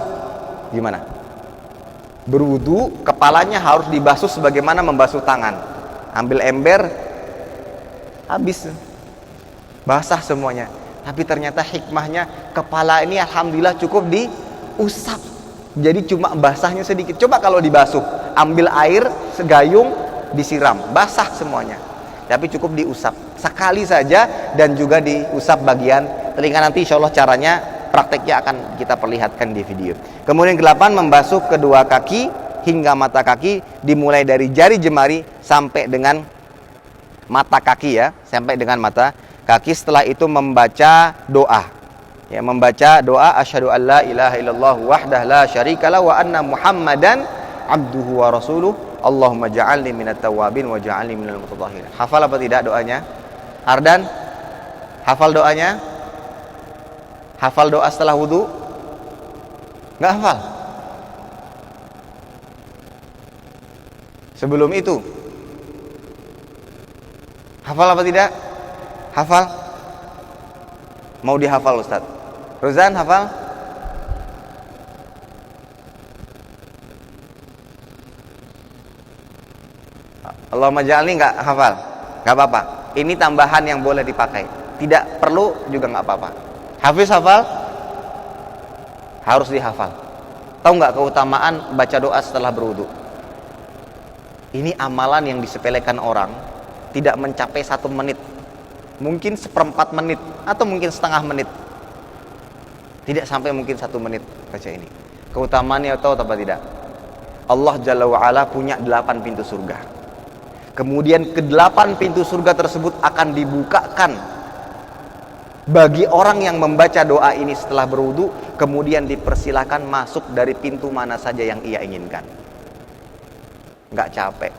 gimana? Berwudu, kepalanya harus dibasuh sebagaimana membasuh tangan. Ambil ember, habis, basah semuanya. Tapi ternyata hikmahnya, kepala ini alhamdulillah cukup diusap. Jadi cuma basahnya sedikit. Coba kalau dibasuh, ambil air segayung, disiram, basah semuanya. Tapi cukup diusap sekali saja, dan juga diusap bagian telinga. Nanti insya Allah caranya, prakteknya akan kita perlihatkan di video. Kemudian ke-8, membasuh kedua kaki hingga mata kaki, dimulai dari jari jemari sampai dengan mata kaki, ya, sampai dengan mata kaki. Setelah itu membaca doa, ya, membaca doa asyhadu alla ilaha illallah wahdah la syarikalah wa anna muhammadan abduhu wa rasuluh Allahumma ja'alni minat tawabin wa ja'alni minal mutatahhirin. Hafal apa tidak doanya? Ardan, hafal doanya? Hafal doa setelah wudu? Nggak hafal? Sebelum itu hafal apa tidak? Hafal? Mau dihafal Ustaz? Rozan hafal? Allahumma ja'alni nggak hafal? Nggak apa-apa. Ini tambahan yang boleh dipakai. Tidak perlu juga nggak apa-apa. Hafiz hafal? Harus dihafal. Tahu nggak keutamaan baca doa setelah berwudu? Ini amalan yang disepelekan orang, tidak mencapai 1 menit, mungkin 1/4 menit atau mungkin setengah menit, tidak sampai mungkin 1 menit baca ini. Keutamaannya tahu apa tidak? Allah Jalla wa'ala punya 8 pintu surga. Kemudian ke-8 pintu surga tersebut akan dibukakan Bagi orang yang membaca doa ini setelah berwudu, kemudian dipersilahkan masuk dari pintu mana saja yang ia inginkan. Nggak capek,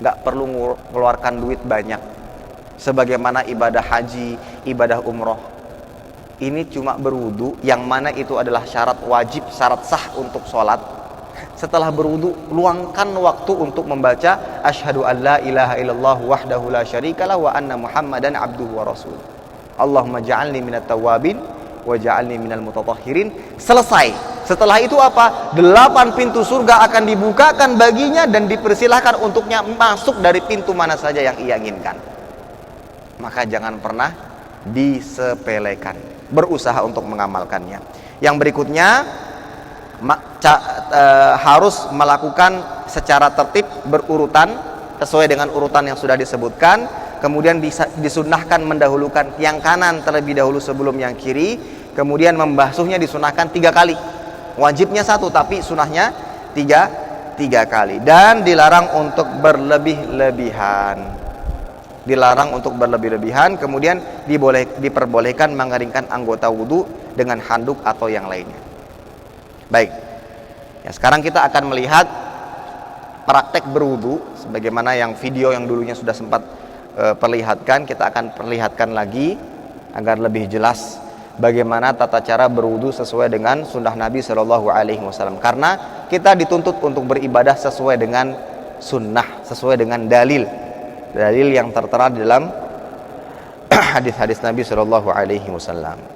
nggak perlu mengeluarkan duit banyak. Sebagaimana ibadah haji, ibadah umroh. Ini cuma berwudu, yang mana itu adalah syarat wajib, syarat sah untuk sholat. Setelah berwudu, luangkan waktu untuk membaca asyhadu an la ilaha illallah wahdahu la syarikalah wa anna muhammadan abduhu wa rasul. Allahumma ja'alni minat tawabin wa ja'alni minal mutatahhirin. Selesai. Setelah itu apa? 8 pintu surga akan dibukakan baginya dan dipersilahkan untuknya masuk dari pintu mana saja yang ia inginkan. Maka jangan pernah disepelekan. Berusaha untuk mengamalkannya. Yang berikutnya harus melakukan secara tertib berurutan sesuai dengan urutan yang sudah disebutkan. Kemudian disunnahkan mendahulukan yang kanan terlebih dahulu sebelum yang kiri. Kemudian membasuhnya disunahkan 3 kali. Wajibnya 1 tapi sunnahnya 3 kali. Dan dilarang untuk berlebih-lebihan. Dilarang untuk berlebih-lebihan. Kemudian diperbolehkan mengeringkan anggota wudu dengan handuk atau yang lainnya. Baik. Ya, sekarang kita akan melihat praktek berwudu sebagaimana yang video yang dulunya sudah sempat perlihatkan. Kita akan perlihatkan lagi agar lebih jelas bagaimana tata cara berwudu sesuai dengan sunnah Nabi Shallallahu Alaihi Wasallam. Karena kita dituntut untuk beribadah sesuai dengan sunnah, sesuai dengan dalil yang tertera di dalam hadis-hadis Nabi Shallallahu Alaihi Wasallam.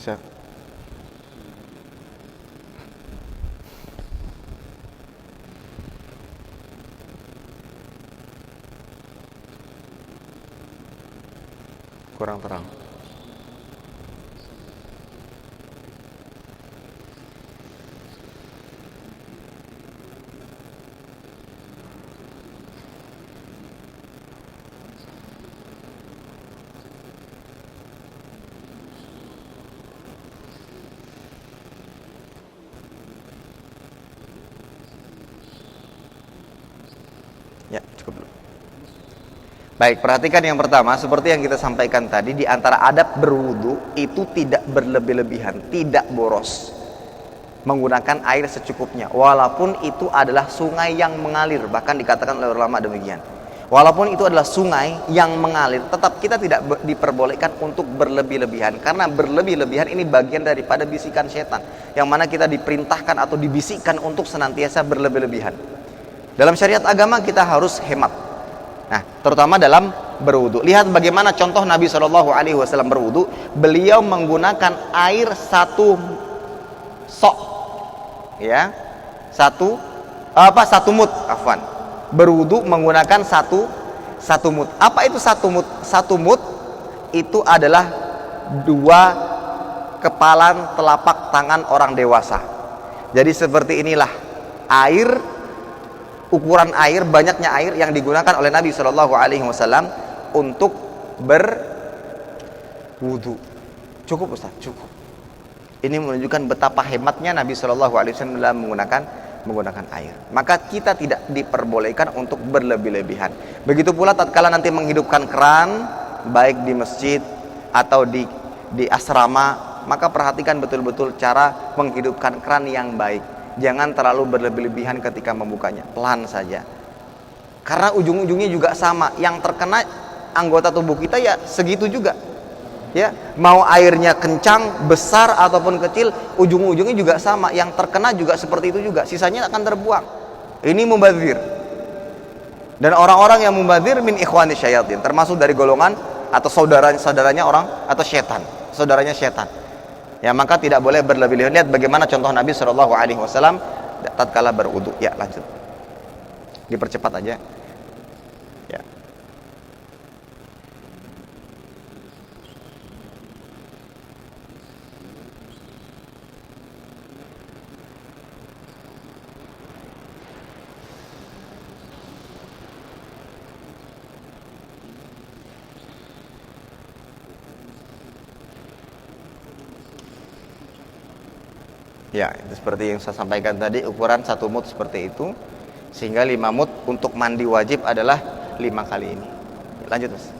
Bisa. Kurang terang. Ya, cukup dulu. Baik, perhatikan yang pertama, seperti yang kita sampaikan tadi, di antara adab berwudu itu tidak berlebih-lebihan, tidak boros. Menggunakan air secukupnya, walaupun itu adalah sungai yang mengalir, bahkan dikatakan oleh ulama demikian. Walaupun itu adalah sungai yang mengalir, tetap kita tidak diperbolehkan untuk berlebih-lebihan, karena berlebih-lebihan ini bagian daripada bisikan setan, yang mana kita diperintahkan atau dibisikkan untuk senantiasa berlebih-lebihan. Dalam syariat agama kita harus hemat. Nah, terutama dalam berwudu. Lihat bagaimana contoh Nabi Shallallahu Alaihi Wasallam berwudu. Beliau menggunakan air 1 sok, ya, 1 mut, afwan. Berwudu menggunakan 1 mut. Apa itu 1 mut? 1 mut itu adalah 2 kepalan telapak tangan orang dewasa. Jadi seperti inilah air. Ukuran air, banyaknya air yang digunakan oleh Nabi Shallallahu Alaihi Wasallam untuk berwudu. Cukup Ustaz, cukup. Ini menunjukkan betapa hematnya Nabi Shallallahu Alaihi Wasallam dalam menggunakan air. Maka kita tidak diperbolehkan untuk berlebih-lebihan. Begitu pula tatkala nanti menghidupkan keran, baik di masjid atau di asrama, maka perhatikan betul-betul cara menghidupkan keran yang baik. Jangan terlalu berlebih-lebihan ketika membukanya, pelan saja. Karena ujung-ujungnya juga sama, yang terkena anggota tubuh kita ya segitu juga. Ya, mau airnya kencang, besar ataupun kecil, ujung-ujungnya juga sama, yang terkena juga seperti itu juga, sisanya akan terbuang. Ini mubadzir. Dan orang-orang yang mubadzir min ikhwani syayatin, termasuk dari golongan atau saudaranya orang atau setan, saudaranya setan. Ya, maka tidak boleh berlebih-lebihan. Lihat bagaimana contoh Nabi Shallallahu Alaihi Wasallam tatkala berwudu. Ya, lanjut. Dipercepat aja. Ya. Ya, itu seperti yang saya sampaikan tadi, ukuran 1 mud seperti itu. Sehingga 5 mud untuk mandi wajib adalah 5 kali ini. Lanjut, Mas.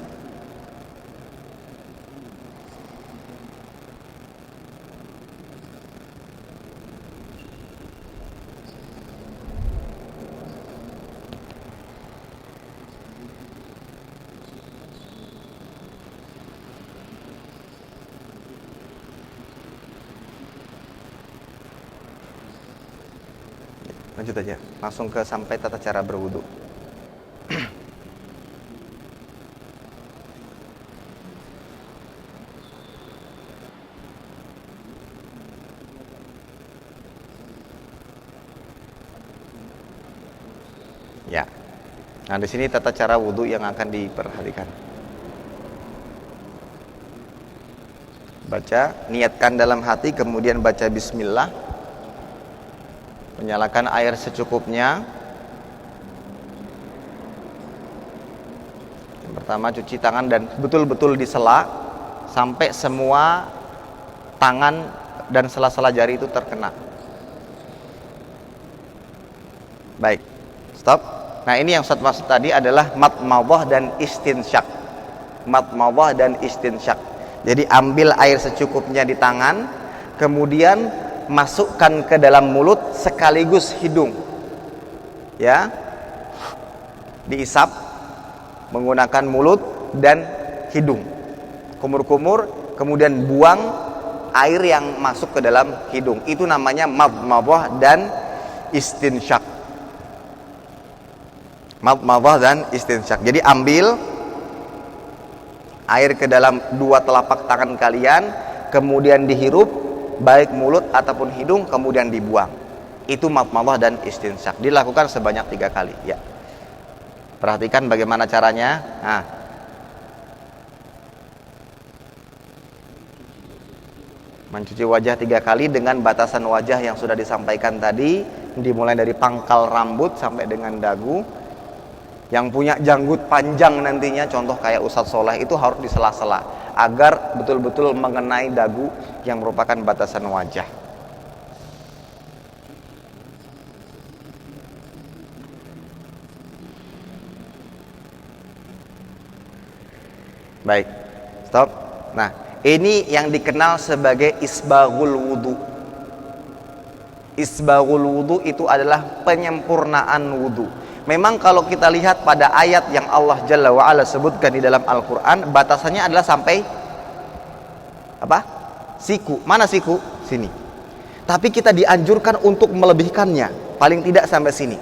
Lanjut aja, langsung ke sampai tata cara berwudu. Ya. Nah, di sini tata cara wudu yang akan diperhatikan. Baca, niatkan dalam hati, kemudian baca bismillah. Menyalakan air secukupnya. Yang pertama cuci tangan dan betul-betul disela sampai semua tangan dan sela-sela jari itu terkena. Baik, stop. Nah, ini yang Ustaz maksud tadi adalah madmadhah dan istinsyak. Madmadhah dan istinsyak. Jadi ambil air secukupnya di tangan, kemudian masukkan ke dalam mulut sekaligus hidung, ya, diisap menggunakan mulut dan hidung, kumur-kumur, kemudian buang air yang masuk ke dalam hidung. Itu namanya madmadhah dan istinsyak. Madmadhah dan istinsyak. Jadi ambil air ke dalam 2 telapak tangan kalian, kemudian dihirup baik mulut ataupun hidung, kemudian dibuang. Itu madmadhah dan istinsyak. Dilakukan sebanyak 3 kali, ya. Perhatikan bagaimana caranya. Nah, mencuci wajah 3 kali dengan batasan wajah yang sudah disampaikan tadi, dimulai dari pangkal rambut sampai dengan dagu. Yang punya janggut panjang nantinya, contoh kayak Ustadz Soleh, itu harus disela-sela agar betul-betul mengenai dagu yang merupakan batasan wajah. Baik, stop. Nah, ini yang dikenal sebagai isbaghul wudu. Isbaghul wudu itu adalah penyempurnaan wudu. Memang kalau kita lihat pada ayat yang Allah Jalla wa'ala sebutkan di dalam Al-Quran, batasannya adalah sampai apa? Siku. Mana siku? Sini. Tapi kita dianjurkan untuk melebihkannya, paling tidak sampai sini.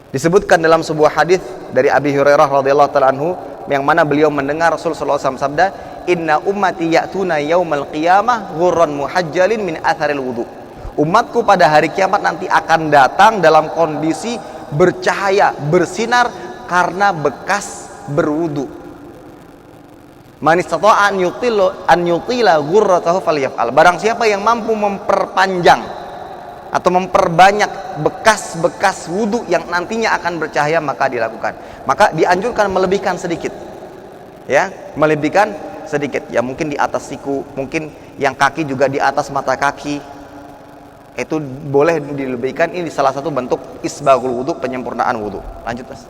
Disebutkan dalam sebuah hadis dari Abi Hurairah radhiyallahu ta'ala anhu, yang mana beliau mendengar Rasulullah SAW sabda, "Inna ummati ya'tuna yaumal qiyamah ghurran muhajjalin min atharil wudu." Umatku pada hari kiamat nanti akan datang dalam kondisi bercahaya, bersinar karena bekas berwudu. Man istata'a an yutila ghurratahu falyaf'al. Barang siapa yang mampu memperpanjang atau memperbanyak bekas-bekas wudu yang nantinya akan bercahaya, maka dilakukan. Maka dianjurkan melebihkan sedikit. Ya, melebihkan sedikit. Ya, mungkin di atas siku, mungkin yang kaki juga di atas mata kaki. Itu boleh dilebihkan. Ini salah satu bentuk isbaghul wudu, penyempurnaan wudu. Lanjut, Mas.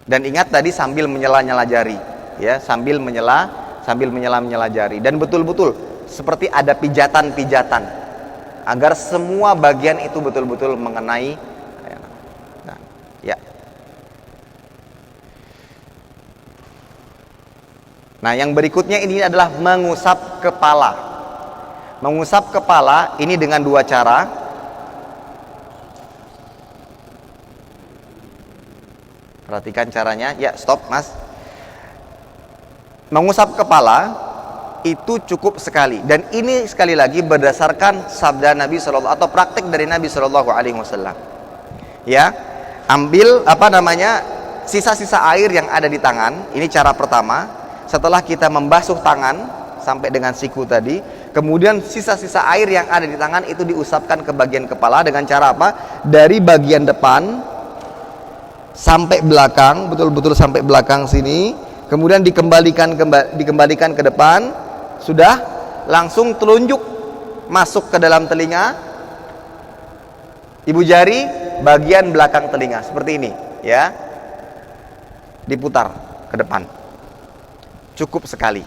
Dan ingat tadi sambil menyela-nyela jari, ya, sambil menyela jari, dan betul-betul seperti ada pijatan-pijatan agar semua bagian itu betul-betul mengenai. Nah, ya. Nah, yang berikutnya ini adalah mengusap kepala. Mengusap kepala ini dengan 2 cara. Perhatikan caranya. Ya, stop, Mas. Mengusap kepala itu cukup sekali. Dan ini sekali lagi berdasarkan sabda Nabi SAW atau praktek dari Nabi SAW. Ya, ambil sisa-sisa air yang ada di tangan. Ini cara pertama. Setelah kita membasuh tangan sampai dengan siku tadi, kemudian sisa-sisa air yang ada di tangan itu diusapkan ke bagian kepala dengan cara apa? Dari bagian depan sampai belakang, betul-betul sampai belakang sini, kemudian dikembalikan ke depan sudah langsung telunjuk masuk ke dalam telinga, ibu jari bagian belakang telinga seperti ini ya, diputar ke depan, cukup sekali.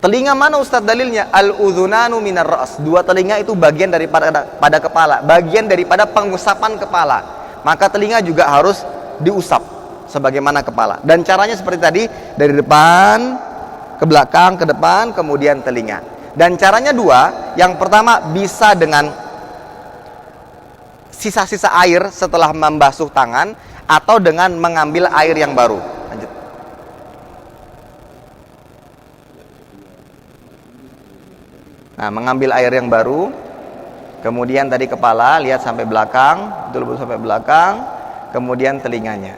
Telinga mana Ustadz dalilnya? Al-udhunanu minar ra's. Dua telinga itu bagian daripada kepala, bagian daripada pengusapan kepala. Maka telinga juga harus diusap sebagaimana kepala. Dan caranya seperti tadi, dari depan ke belakang, ke depan, kemudian telinga. Dan caranya dua. Yang pertama bisa dengan sisa-sisa air setelah membasuh tangan, atau dengan mengambil air yang baru. Lanjut. Nah, mengambil air yang baru, kemudian tadi kepala, lihat sampai belakang, betul-betul sampai belakang, kemudian telinganya.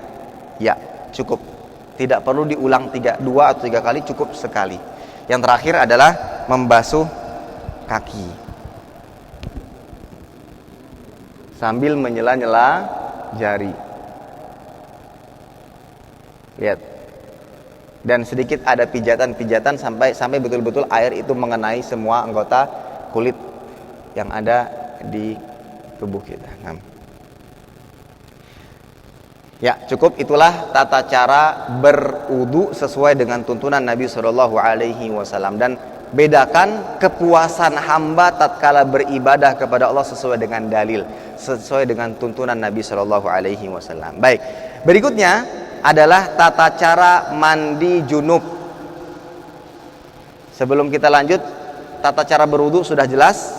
Ya, cukup. Tidak perlu diulang 2 atau 3 kali, cukup sekali. Yang terakhir adalah membasuh kaki sambil menyela-nyela jari. Lihat. Dan sedikit ada pijatan-pijatan sampai betul-betul air itu mengenai semua anggota kulit yang ada di tubuh kita. Nah. Ya, cukup. Itulah tata cara berwudu sesuai dengan tuntunan Nabi Shallallahu Alaihi Wasallam. Dan bedakan kepuasan hamba tatkala beribadah kepada Allah sesuai dengan dalil, sesuai dengan tuntunan Nabi Shallallahu Alaihi Wasallam. Baik, berikutnya adalah tata cara mandi junub. Sebelum kita lanjut, tata cara berwudu sudah jelas,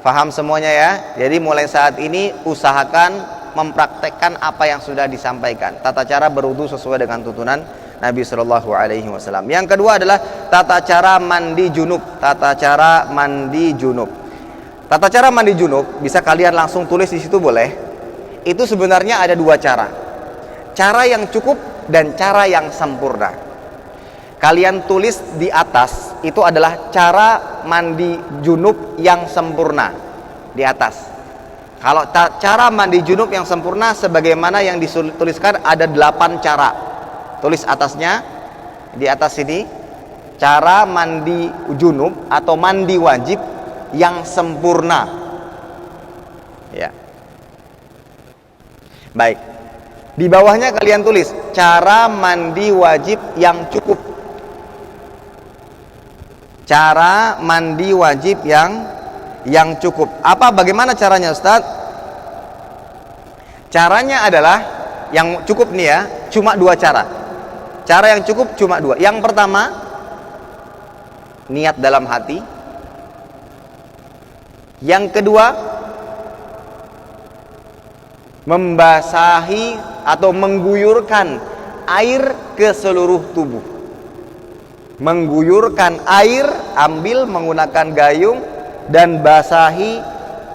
paham semuanya ya. Jadi mulai saat ini usahakan mempraktekkan apa yang sudah disampaikan. Tata cara berwudu sesuai dengan tuntunan Nabi Shallallahu Alaihi Wasallam. Yang kedua adalah tata cara mandi junub. Tata cara mandi junub. Tata cara mandi junub bisa kalian langsung tulis di situ boleh. Itu sebenarnya ada 2 cara. Cara yang cukup dan cara yang sempurna. Kalian tulis di atas, itu adalah cara mandi junub yang sempurna di atas. Kalau cara mandi junub yang sempurna sebagaimana yang dituliskan ada 8 cara. Tulis atasnya, di atas sini, cara mandi junub atau mandi wajib yang sempurna. Ya. Baik. Di bawahnya kalian tulis cara mandi wajib yang cukup. Cara mandi wajib yang cukup. Bagaimana caranya Ustaz? Caranya adalah yang cukup nih ya, cuma 2 cara. Cara yang cukup cuma 2. Yang pertama, niat dalam hati. Yang kedua, membasahi atau mengguyurkan air ke seluruh tubuh. Mengguyurkan air, ambil menggunakan gayung dan basahi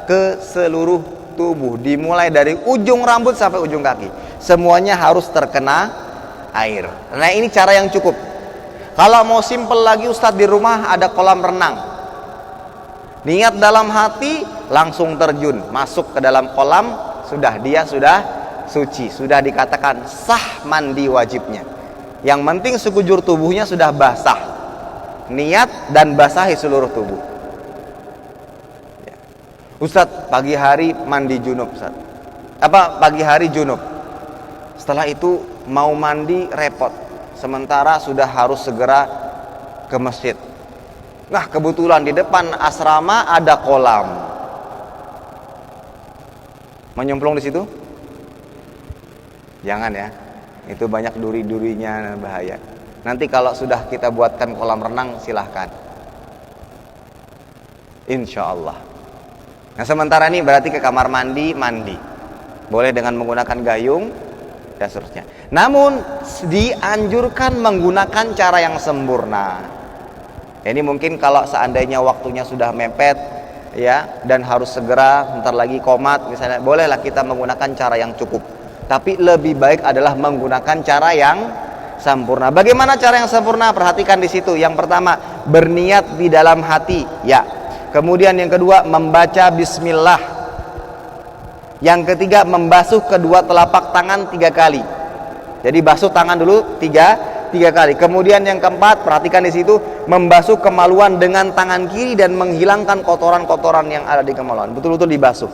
ke seluruh tubuh, dimulai dari ujung rambut sampai ujung kaki. Semuanya harus terkena air. Nah, ini cara yang cukup. Kalau mau simpel lagi Ustadz, di rumah ada kolam renang. Niat dalam hati, langsung terjun, masuk ke dalam kolam, dia sudah suci, sudah dikatakan sah mandi wajibnya. Yang penting sekujur tubuhnya sudah basah. Niat dan basahi seluruh tubuh. Ya. Ustadz, pagi hari mandi junub, Ustadz. Pagi hari junub. Setelah itu mau mandi repot. Sementara sudah harus segera ke masjid. Nah, kebetulan di depan asrama ada kolam. Menyemplung di situ? Jangan ya. Itu banyak duri-durinya, bahaya. Nanti kalau sudah kita buatkan kolam renang, silahkan. Insya Allah. Nah, sementara ini berarti ke kamar mandi. Boleh dengan menggunakan gayung dan seterusnya. Namun dianjurkan menggunakan cara yang sempurna. Ini mungkin kalau seandainya waktunya sudah mepet ya, dan harus segera bentar lagi qomat misalnya, bolehlah kita menggunakan cara yang cukup. Tapi lebih baik adalah menggunakan cara yang sempurna. Bagaimana cara yang sempurna? Perhatikan di situ. Yang pertama, berniat di dalam hati. Ya. Kemudian yang kedua, membaca bismillah. Yang ketiga, membasuh kedua telapak tangan 3 kali. Jadi basuh tangan dulu 3 3 kali. Kemudian yang keempat, perhatikan di situ, membasuh kemaluan dengan tangan kiri dan menghilangkan kotoran-kotoran yang ada di kemaluan. Betul-betul dibasuh.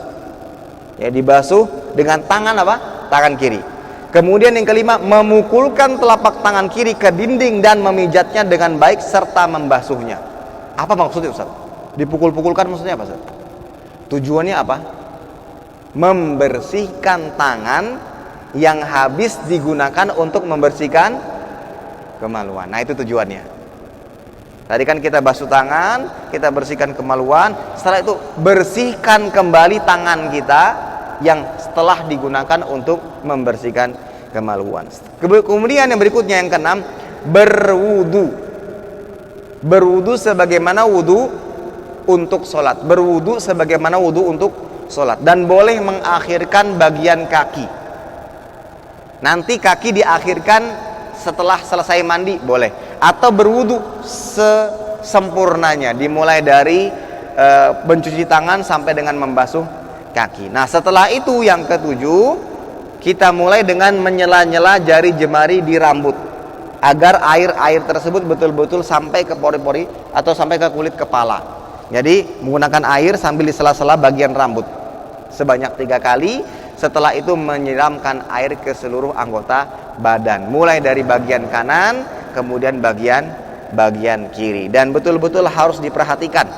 Ya, dibasuh dengan tangan apa? Tangan kiri. Kemudian yang kelima, memukulkan telapak tangan kiri ke dinding dan memijatnya dengan baik serta membasuhnya. Apa maksudnya, Ustaz? Dipukul-pukulkan maksudnya apa, Ustaz? Tujuannya apa? Membersihkan tangan yang habis digunakan untuk membersihkan kemaluan. Nah, itu tujuannya. Tadi kan kita basuh tangan, kita bersihkan kemaluan. Setelah itu bersihkan kembali tangan kita yang setelah digunakan untuk membersihkan kemaluan. Kemudian yang berikutnya, yang keenam, berwudu. Berwudu sebagaimana wudu untuk sholat. Berwudu sebagaimana wudu untuk sholat. Dan boleh mengakhirkan bagian kaki. Nanti kaki diakhirkan setelah selesai mandi, boleh. Atau berwudu sesempurnanya, dimulai dari mencuci tangan sampai dengan membasuh kaki. Nah, setelah itu yang ketujuh, kita mulai dengan menyela-nyela jari jemari di rambut, agar air tersebut betul-betul sampai ke pori-pori atau sampai ke kulit kepala. Jadi menggunakan air sambil di sela-sela bagian rambut sebanyak 3 kali. Setelah itu menyiramkan air ke seluruh anggota badan, mulai dari bagian kanan kemudian bagian kiri, dan betul-betul harus diperhatikan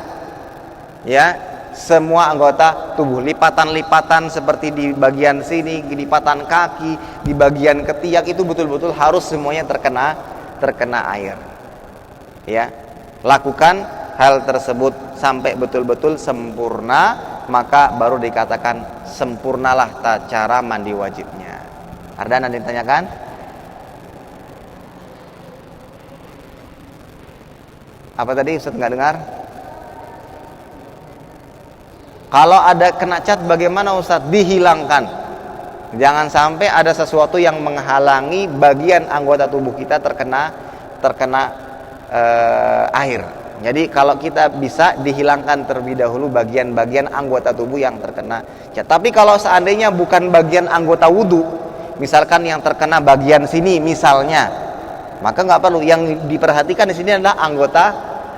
ya, semua anggota tubuh, lipatan-lipatan seperti di bagian sini, lipatan kaki, di bagian ketiak, itu betul-betul harus semuanya terkena air ya. Lakukan hal tersebut sampai betul-betul sempurna, maka baru dikatakan sempurnalah cara mandi wajibnya. Ardan, ada yang ditanyakan? Apa tadi Ustaz nggak dengar? Kalau ada kena cat bagaimana Ustaz? Dihilangkan. Jangan sampai ada sesuatu yang menghalangi bagian anggota tubuh kita terkena air. Jadi kalau kita bisa dihilangkan terlebih dahulu bagian-bagian anggota tubuh yang terkena cat. Tapi kalau seandainya bukan bagian anggota wudu, misalkan yang terkena bagian sini misalnya, maka nggak perlu. Yang diperhatikan di sini adalah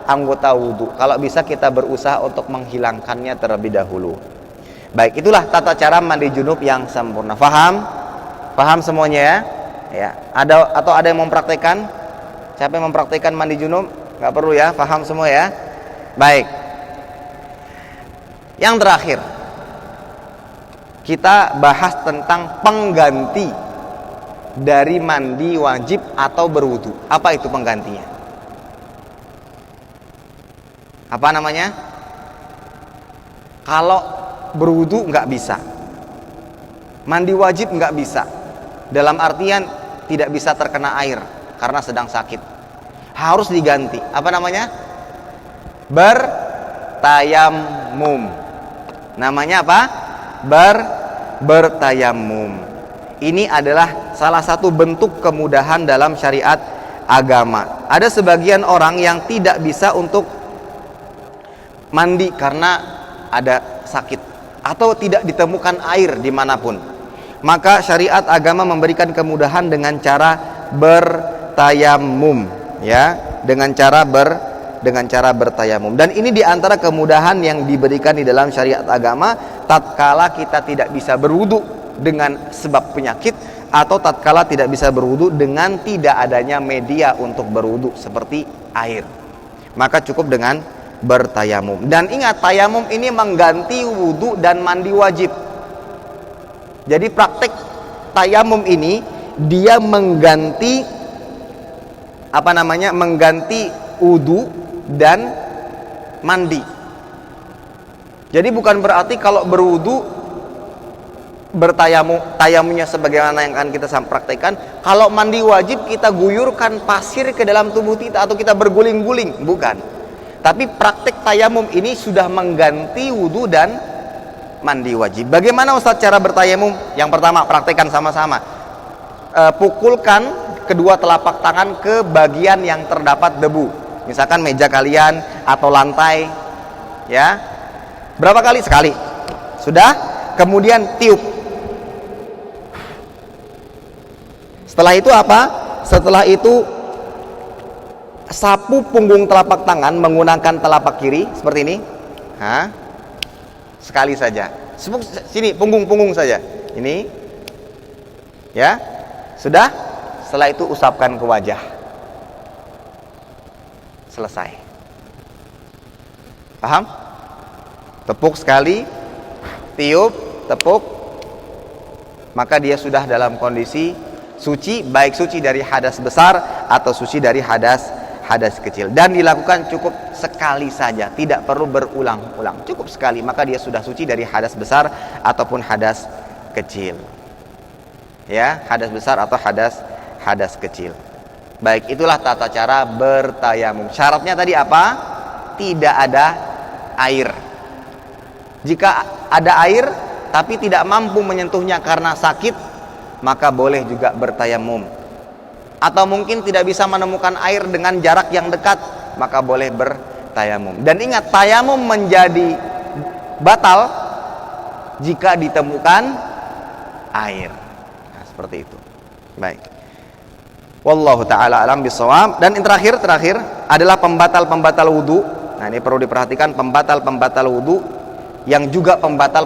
anggota wudu. Kalau bisa kita berusaha untuk menghilangkannya terlebih dahulu. Baik, itulah tata cara mandi junub yang sempurna. Paham semuanya ya? Ya. Ada yang mempraktekkan? Siapa yang mempraktekkan mandi junub? Nggak perlu ya, paham semua ya. Baik. Yang terakhir, kita bahas tentang pengganti dari mandi wajib atau berwudu. Apa itu penggantinya? Apa namanya? Kalau berwudu nggak bisa, mandi wajib nggak bisa, dalam artian tidak bisa terkena air karena sedang sakit, harus diganti. Apa namanya? Bertayamum. Namanya apa? Bertayamum. Ini adalah salah satu bentuk kemudahan dalam syariat agama. Ada sebagian orang yang tidak bisa untuk mandi karena ada sakit atau tidak ditemukan air dimanapun. Maka syariat agama memberikan kemudahan dengan cara bertayamum, ya, dengan cara bertayamum. Dan ini diantara kemudahan yang diberikan di dalam syariat agama tatkala kita tidak bisa berwudu dengan sebab penyakit, atau tatkala tidak bisa berwudu dengan tidak adanya media untuk berwudu seperti air, maka cukup dengan bertayamum. Dan ingat, tayamum ini mengganti wudu dan mandi wajib. Jadi praktek tayamum ini dia mengganti mengganti wudu dan mandi. Jadi bukan berarti kalau berwudu tayamumnya sebagaimana yang akan kita praktekkan. Kalau mandi wajib kita guyurkan pasir ke dalam tubuh kita atau kita berguling-guling, bukan. Tapi praktek tayamum ini sudah mengganti wudu dan mandi wajib. Bagaimana Ustaz cara bertayamum? Yang pertama, praktekkan sama-sama. Pukulkan kedua telapak tangan ke bagian yang terdapat debu. Misalkan meja kalian atau lantai, ya. Berapa kali? Sekali. Sudah? Kemudian tiup. Setelah itu apa? Setelah itu sapu punggung telapak tangan menggunakan telapak kiri seperti ini. Sekali saja. Sini punggung saja. Ini. Ya. Sudah? Setelah itu usapkan ke wajah. Selesai. Paham? Tepuk sekali, tiup, tepuk, maka dia sudah dalam kondisi suci, baik suci dari hadas besar atau suci dari hadas kecil. Dan dilakukan cukup sekali saja, tidak perlu berulang-ulang. Cukup sekali, maka dia sudah suci dari hadas besar ataupun hadas kecil. Ya, hadas besar atau hadas kecil. Baik, itulah tata cara bertayamum. Syaratnya tadi apa? Tidak ada air. Jika ada air tapi tidak mampu menyentuhnya karena sakit, maka boleh juga bertayamum. Atau mungkin tidak bisa menemukan air dengan jarak yang dekat, maka boleh bertayamum. Dan ingat, tayamum menjadi batal jika ditemukan air. Nah, seperti itu. Baik. Wallahu ta'ala alam bisawab. Dan yang terakhir adalah pembatal wudu. Nah, ini perlu diperhatikan, pembatal wudu yang juga pembatal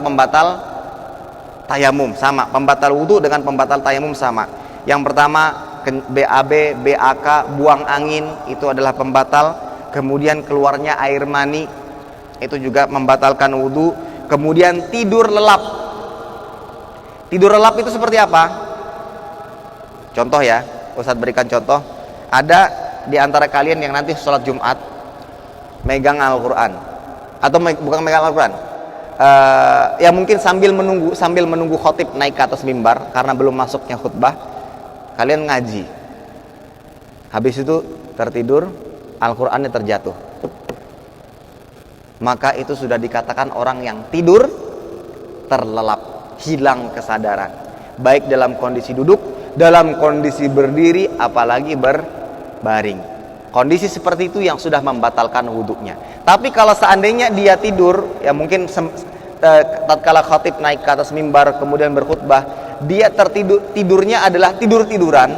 tayamum sama. Pembatal wudu dengan pembatal tayamum sama. Yang pertama, BAB, BAK, buang angin, itu adalah pembatal. Kemudian keluarnya air mani, itu juga membatalkan wudu. Kemudian tidur lelap. Tidur lelap itu seperti apa? Contoh ya, Ustadz berikan contoh. Ada di antara kalian yang nanti sholat Jumat megang Al-Quran, atau bukan megang Al-Quran, ya mungkin sambil menunggu khotib naik ke atas mimbar karena belum masuknya khutbah, kalian ngaji, habis itu tertidur, Al-Qurannya terjatuh, maka itu sudah dikatakan orang yang tidur terlelap, hilang kesadaran, baik dalam kondisi duduk, dalam kondisi berdiri, apalagi berbaring. Kondisi seperti itu yang sudah membatalkan wudhunya. Tapi kalau seandainya dia tidur, ya mungkin tatkala khatib naik ke atas mimbar kemudian berkhutbah, dia tidurnya adalah tiduran,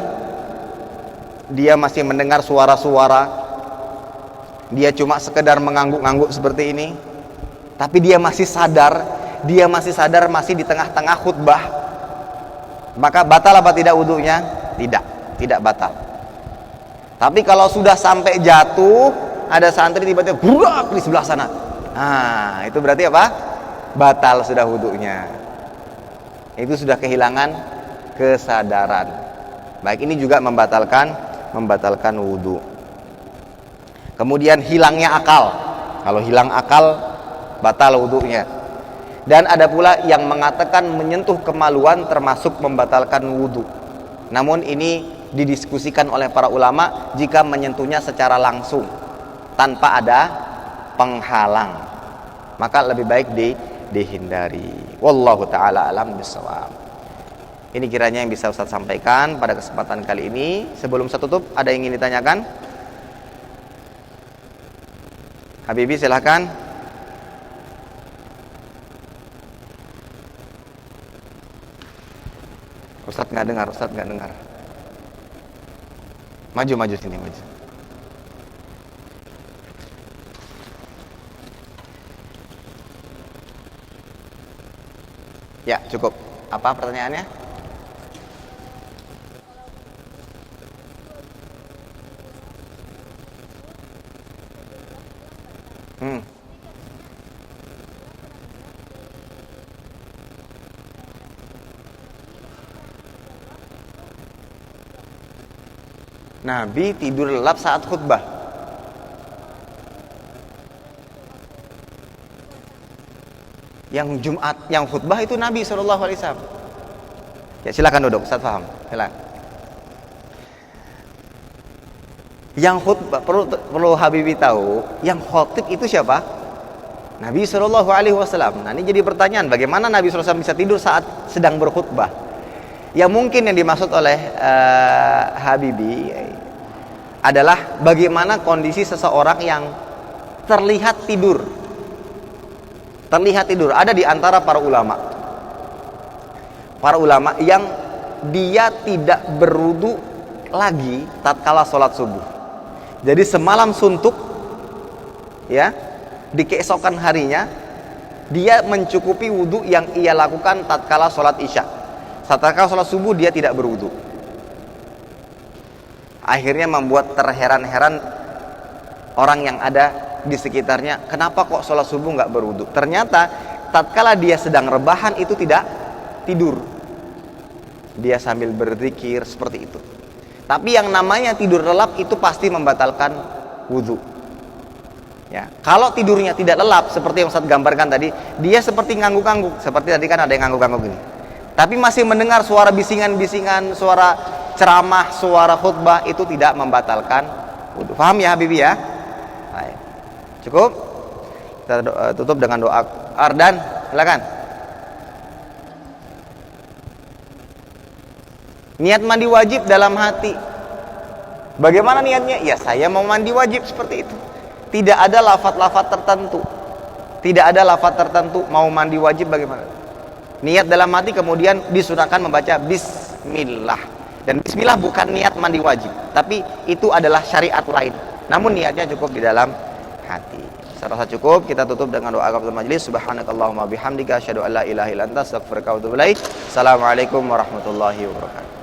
dia masih mendengar suara-suara, dia cuma sekedar mengangguk-angguk seperti ini, tapi dia masih sadar masih di tengah-tengah khutbah, maka batal apa tidak wudhunya? Tidak batal. Tapi kalau sudah sampai jatuh, ada santri tiba-tiba burak di sebelah sana, nah itu berarti apa? Batal sudah wudhunya. Itu sudah kehilangan kesadaran. Baik, ini juga membatalkan wudhu. Kemudian hilangnya akal. Kalau hilang akal, batal wudhunya. Dan ada pula yang mengatakan menyentuh kemaluan termasuk membatalkan wudhu. Namun ini didiskusikan oleh para ulama jika menyentuhnya secara langsung tanpa ada penghalang, maka lebih baik dihindari. Wallahu ta'ala alam bisawab. Ini kiranya yang bisa Ustaz sampaikan pada kesempatan kali ini. Sebelum saya tutup, ada yang ingin ditanyakan? Habibi silahkan. Ustaz nggak dengar. Maju sini, maju. Ya, cukup. Apa pertanyaannya? Nabi tidur lelap saat khutbah. Yang Jumat, yang khutbah itu Nabi SAW. Ya, silakan duduk, Ustaz paham. Silakan. Yang khutbah perlu Habibi tahu, yang khotib itu siapa? Nabi SAW. Nah, ini jadi pertanyaan, bagaimana Nabi SAW bisa tidur saat sedang berkhutbah? Ya mungkin yang dimaksud oleh Habibi adalah bagaimana kondisi seseorang yang terlihat tidur. Ada di antara para ulama yang dia tidak berwudu lagi tatkala sholat subuh. Jadi semalam suntuk, ya, di keesokan harinya dia mencukupi wudhu yang ia lakukan tatkala sholat isya. Tatkala sholat subuh dia tidak berwudhu. Akhirnya membuat terheran-heran orang yang ada di sekitarnya, kenapa kok sholat subuh nggak berwudhu? Ternyata tatkala dia sedang rebahan itu tidak tidur, dia sambil berzikir seperti itu. Tapi yang namanya tidur lelap itu pasti membatalkan wudhu. Ya, kalau tidurnya tidak lelap seperti yang Ustaz gambarkan tadi, dia seperti ngangguk-ngangguk, seperti tadi kan ada yang ngangguk-ngangguk gini. Tapi masih mendengar suara bisingan-bisingan, suara ceramah, suara khutbah, itu tidak membatalkan wudhu. Paham ya Habibi ya? Baik. Cukup? Kita tutup dengan doa. Ardan, silakan. Niat mandi wajib dalam hati. Bagaimana niatnya? Ya saya mau mandi wajib seperti itu. Tidak ada lafaz-lafaz tertentu. Tidak ada lafaz tertentu mau mandi wajib bagaimana? Niat dalam hati, kemudian disunahkan membaca bismillah. Dan bismillah bukan niat mandi wajib, tapi itu adalah syariat lain. Namun niatnya cukup di dalam hati. Saya rasa cukup. Kita tutup dengan doa kafaratul majlis. Subhanakallahumma bihamdika asyhadu an la ilaha illa anta astaghfiruka wa atubu ilaik. Assalamualaikum warahmatullahi wabarakatuh.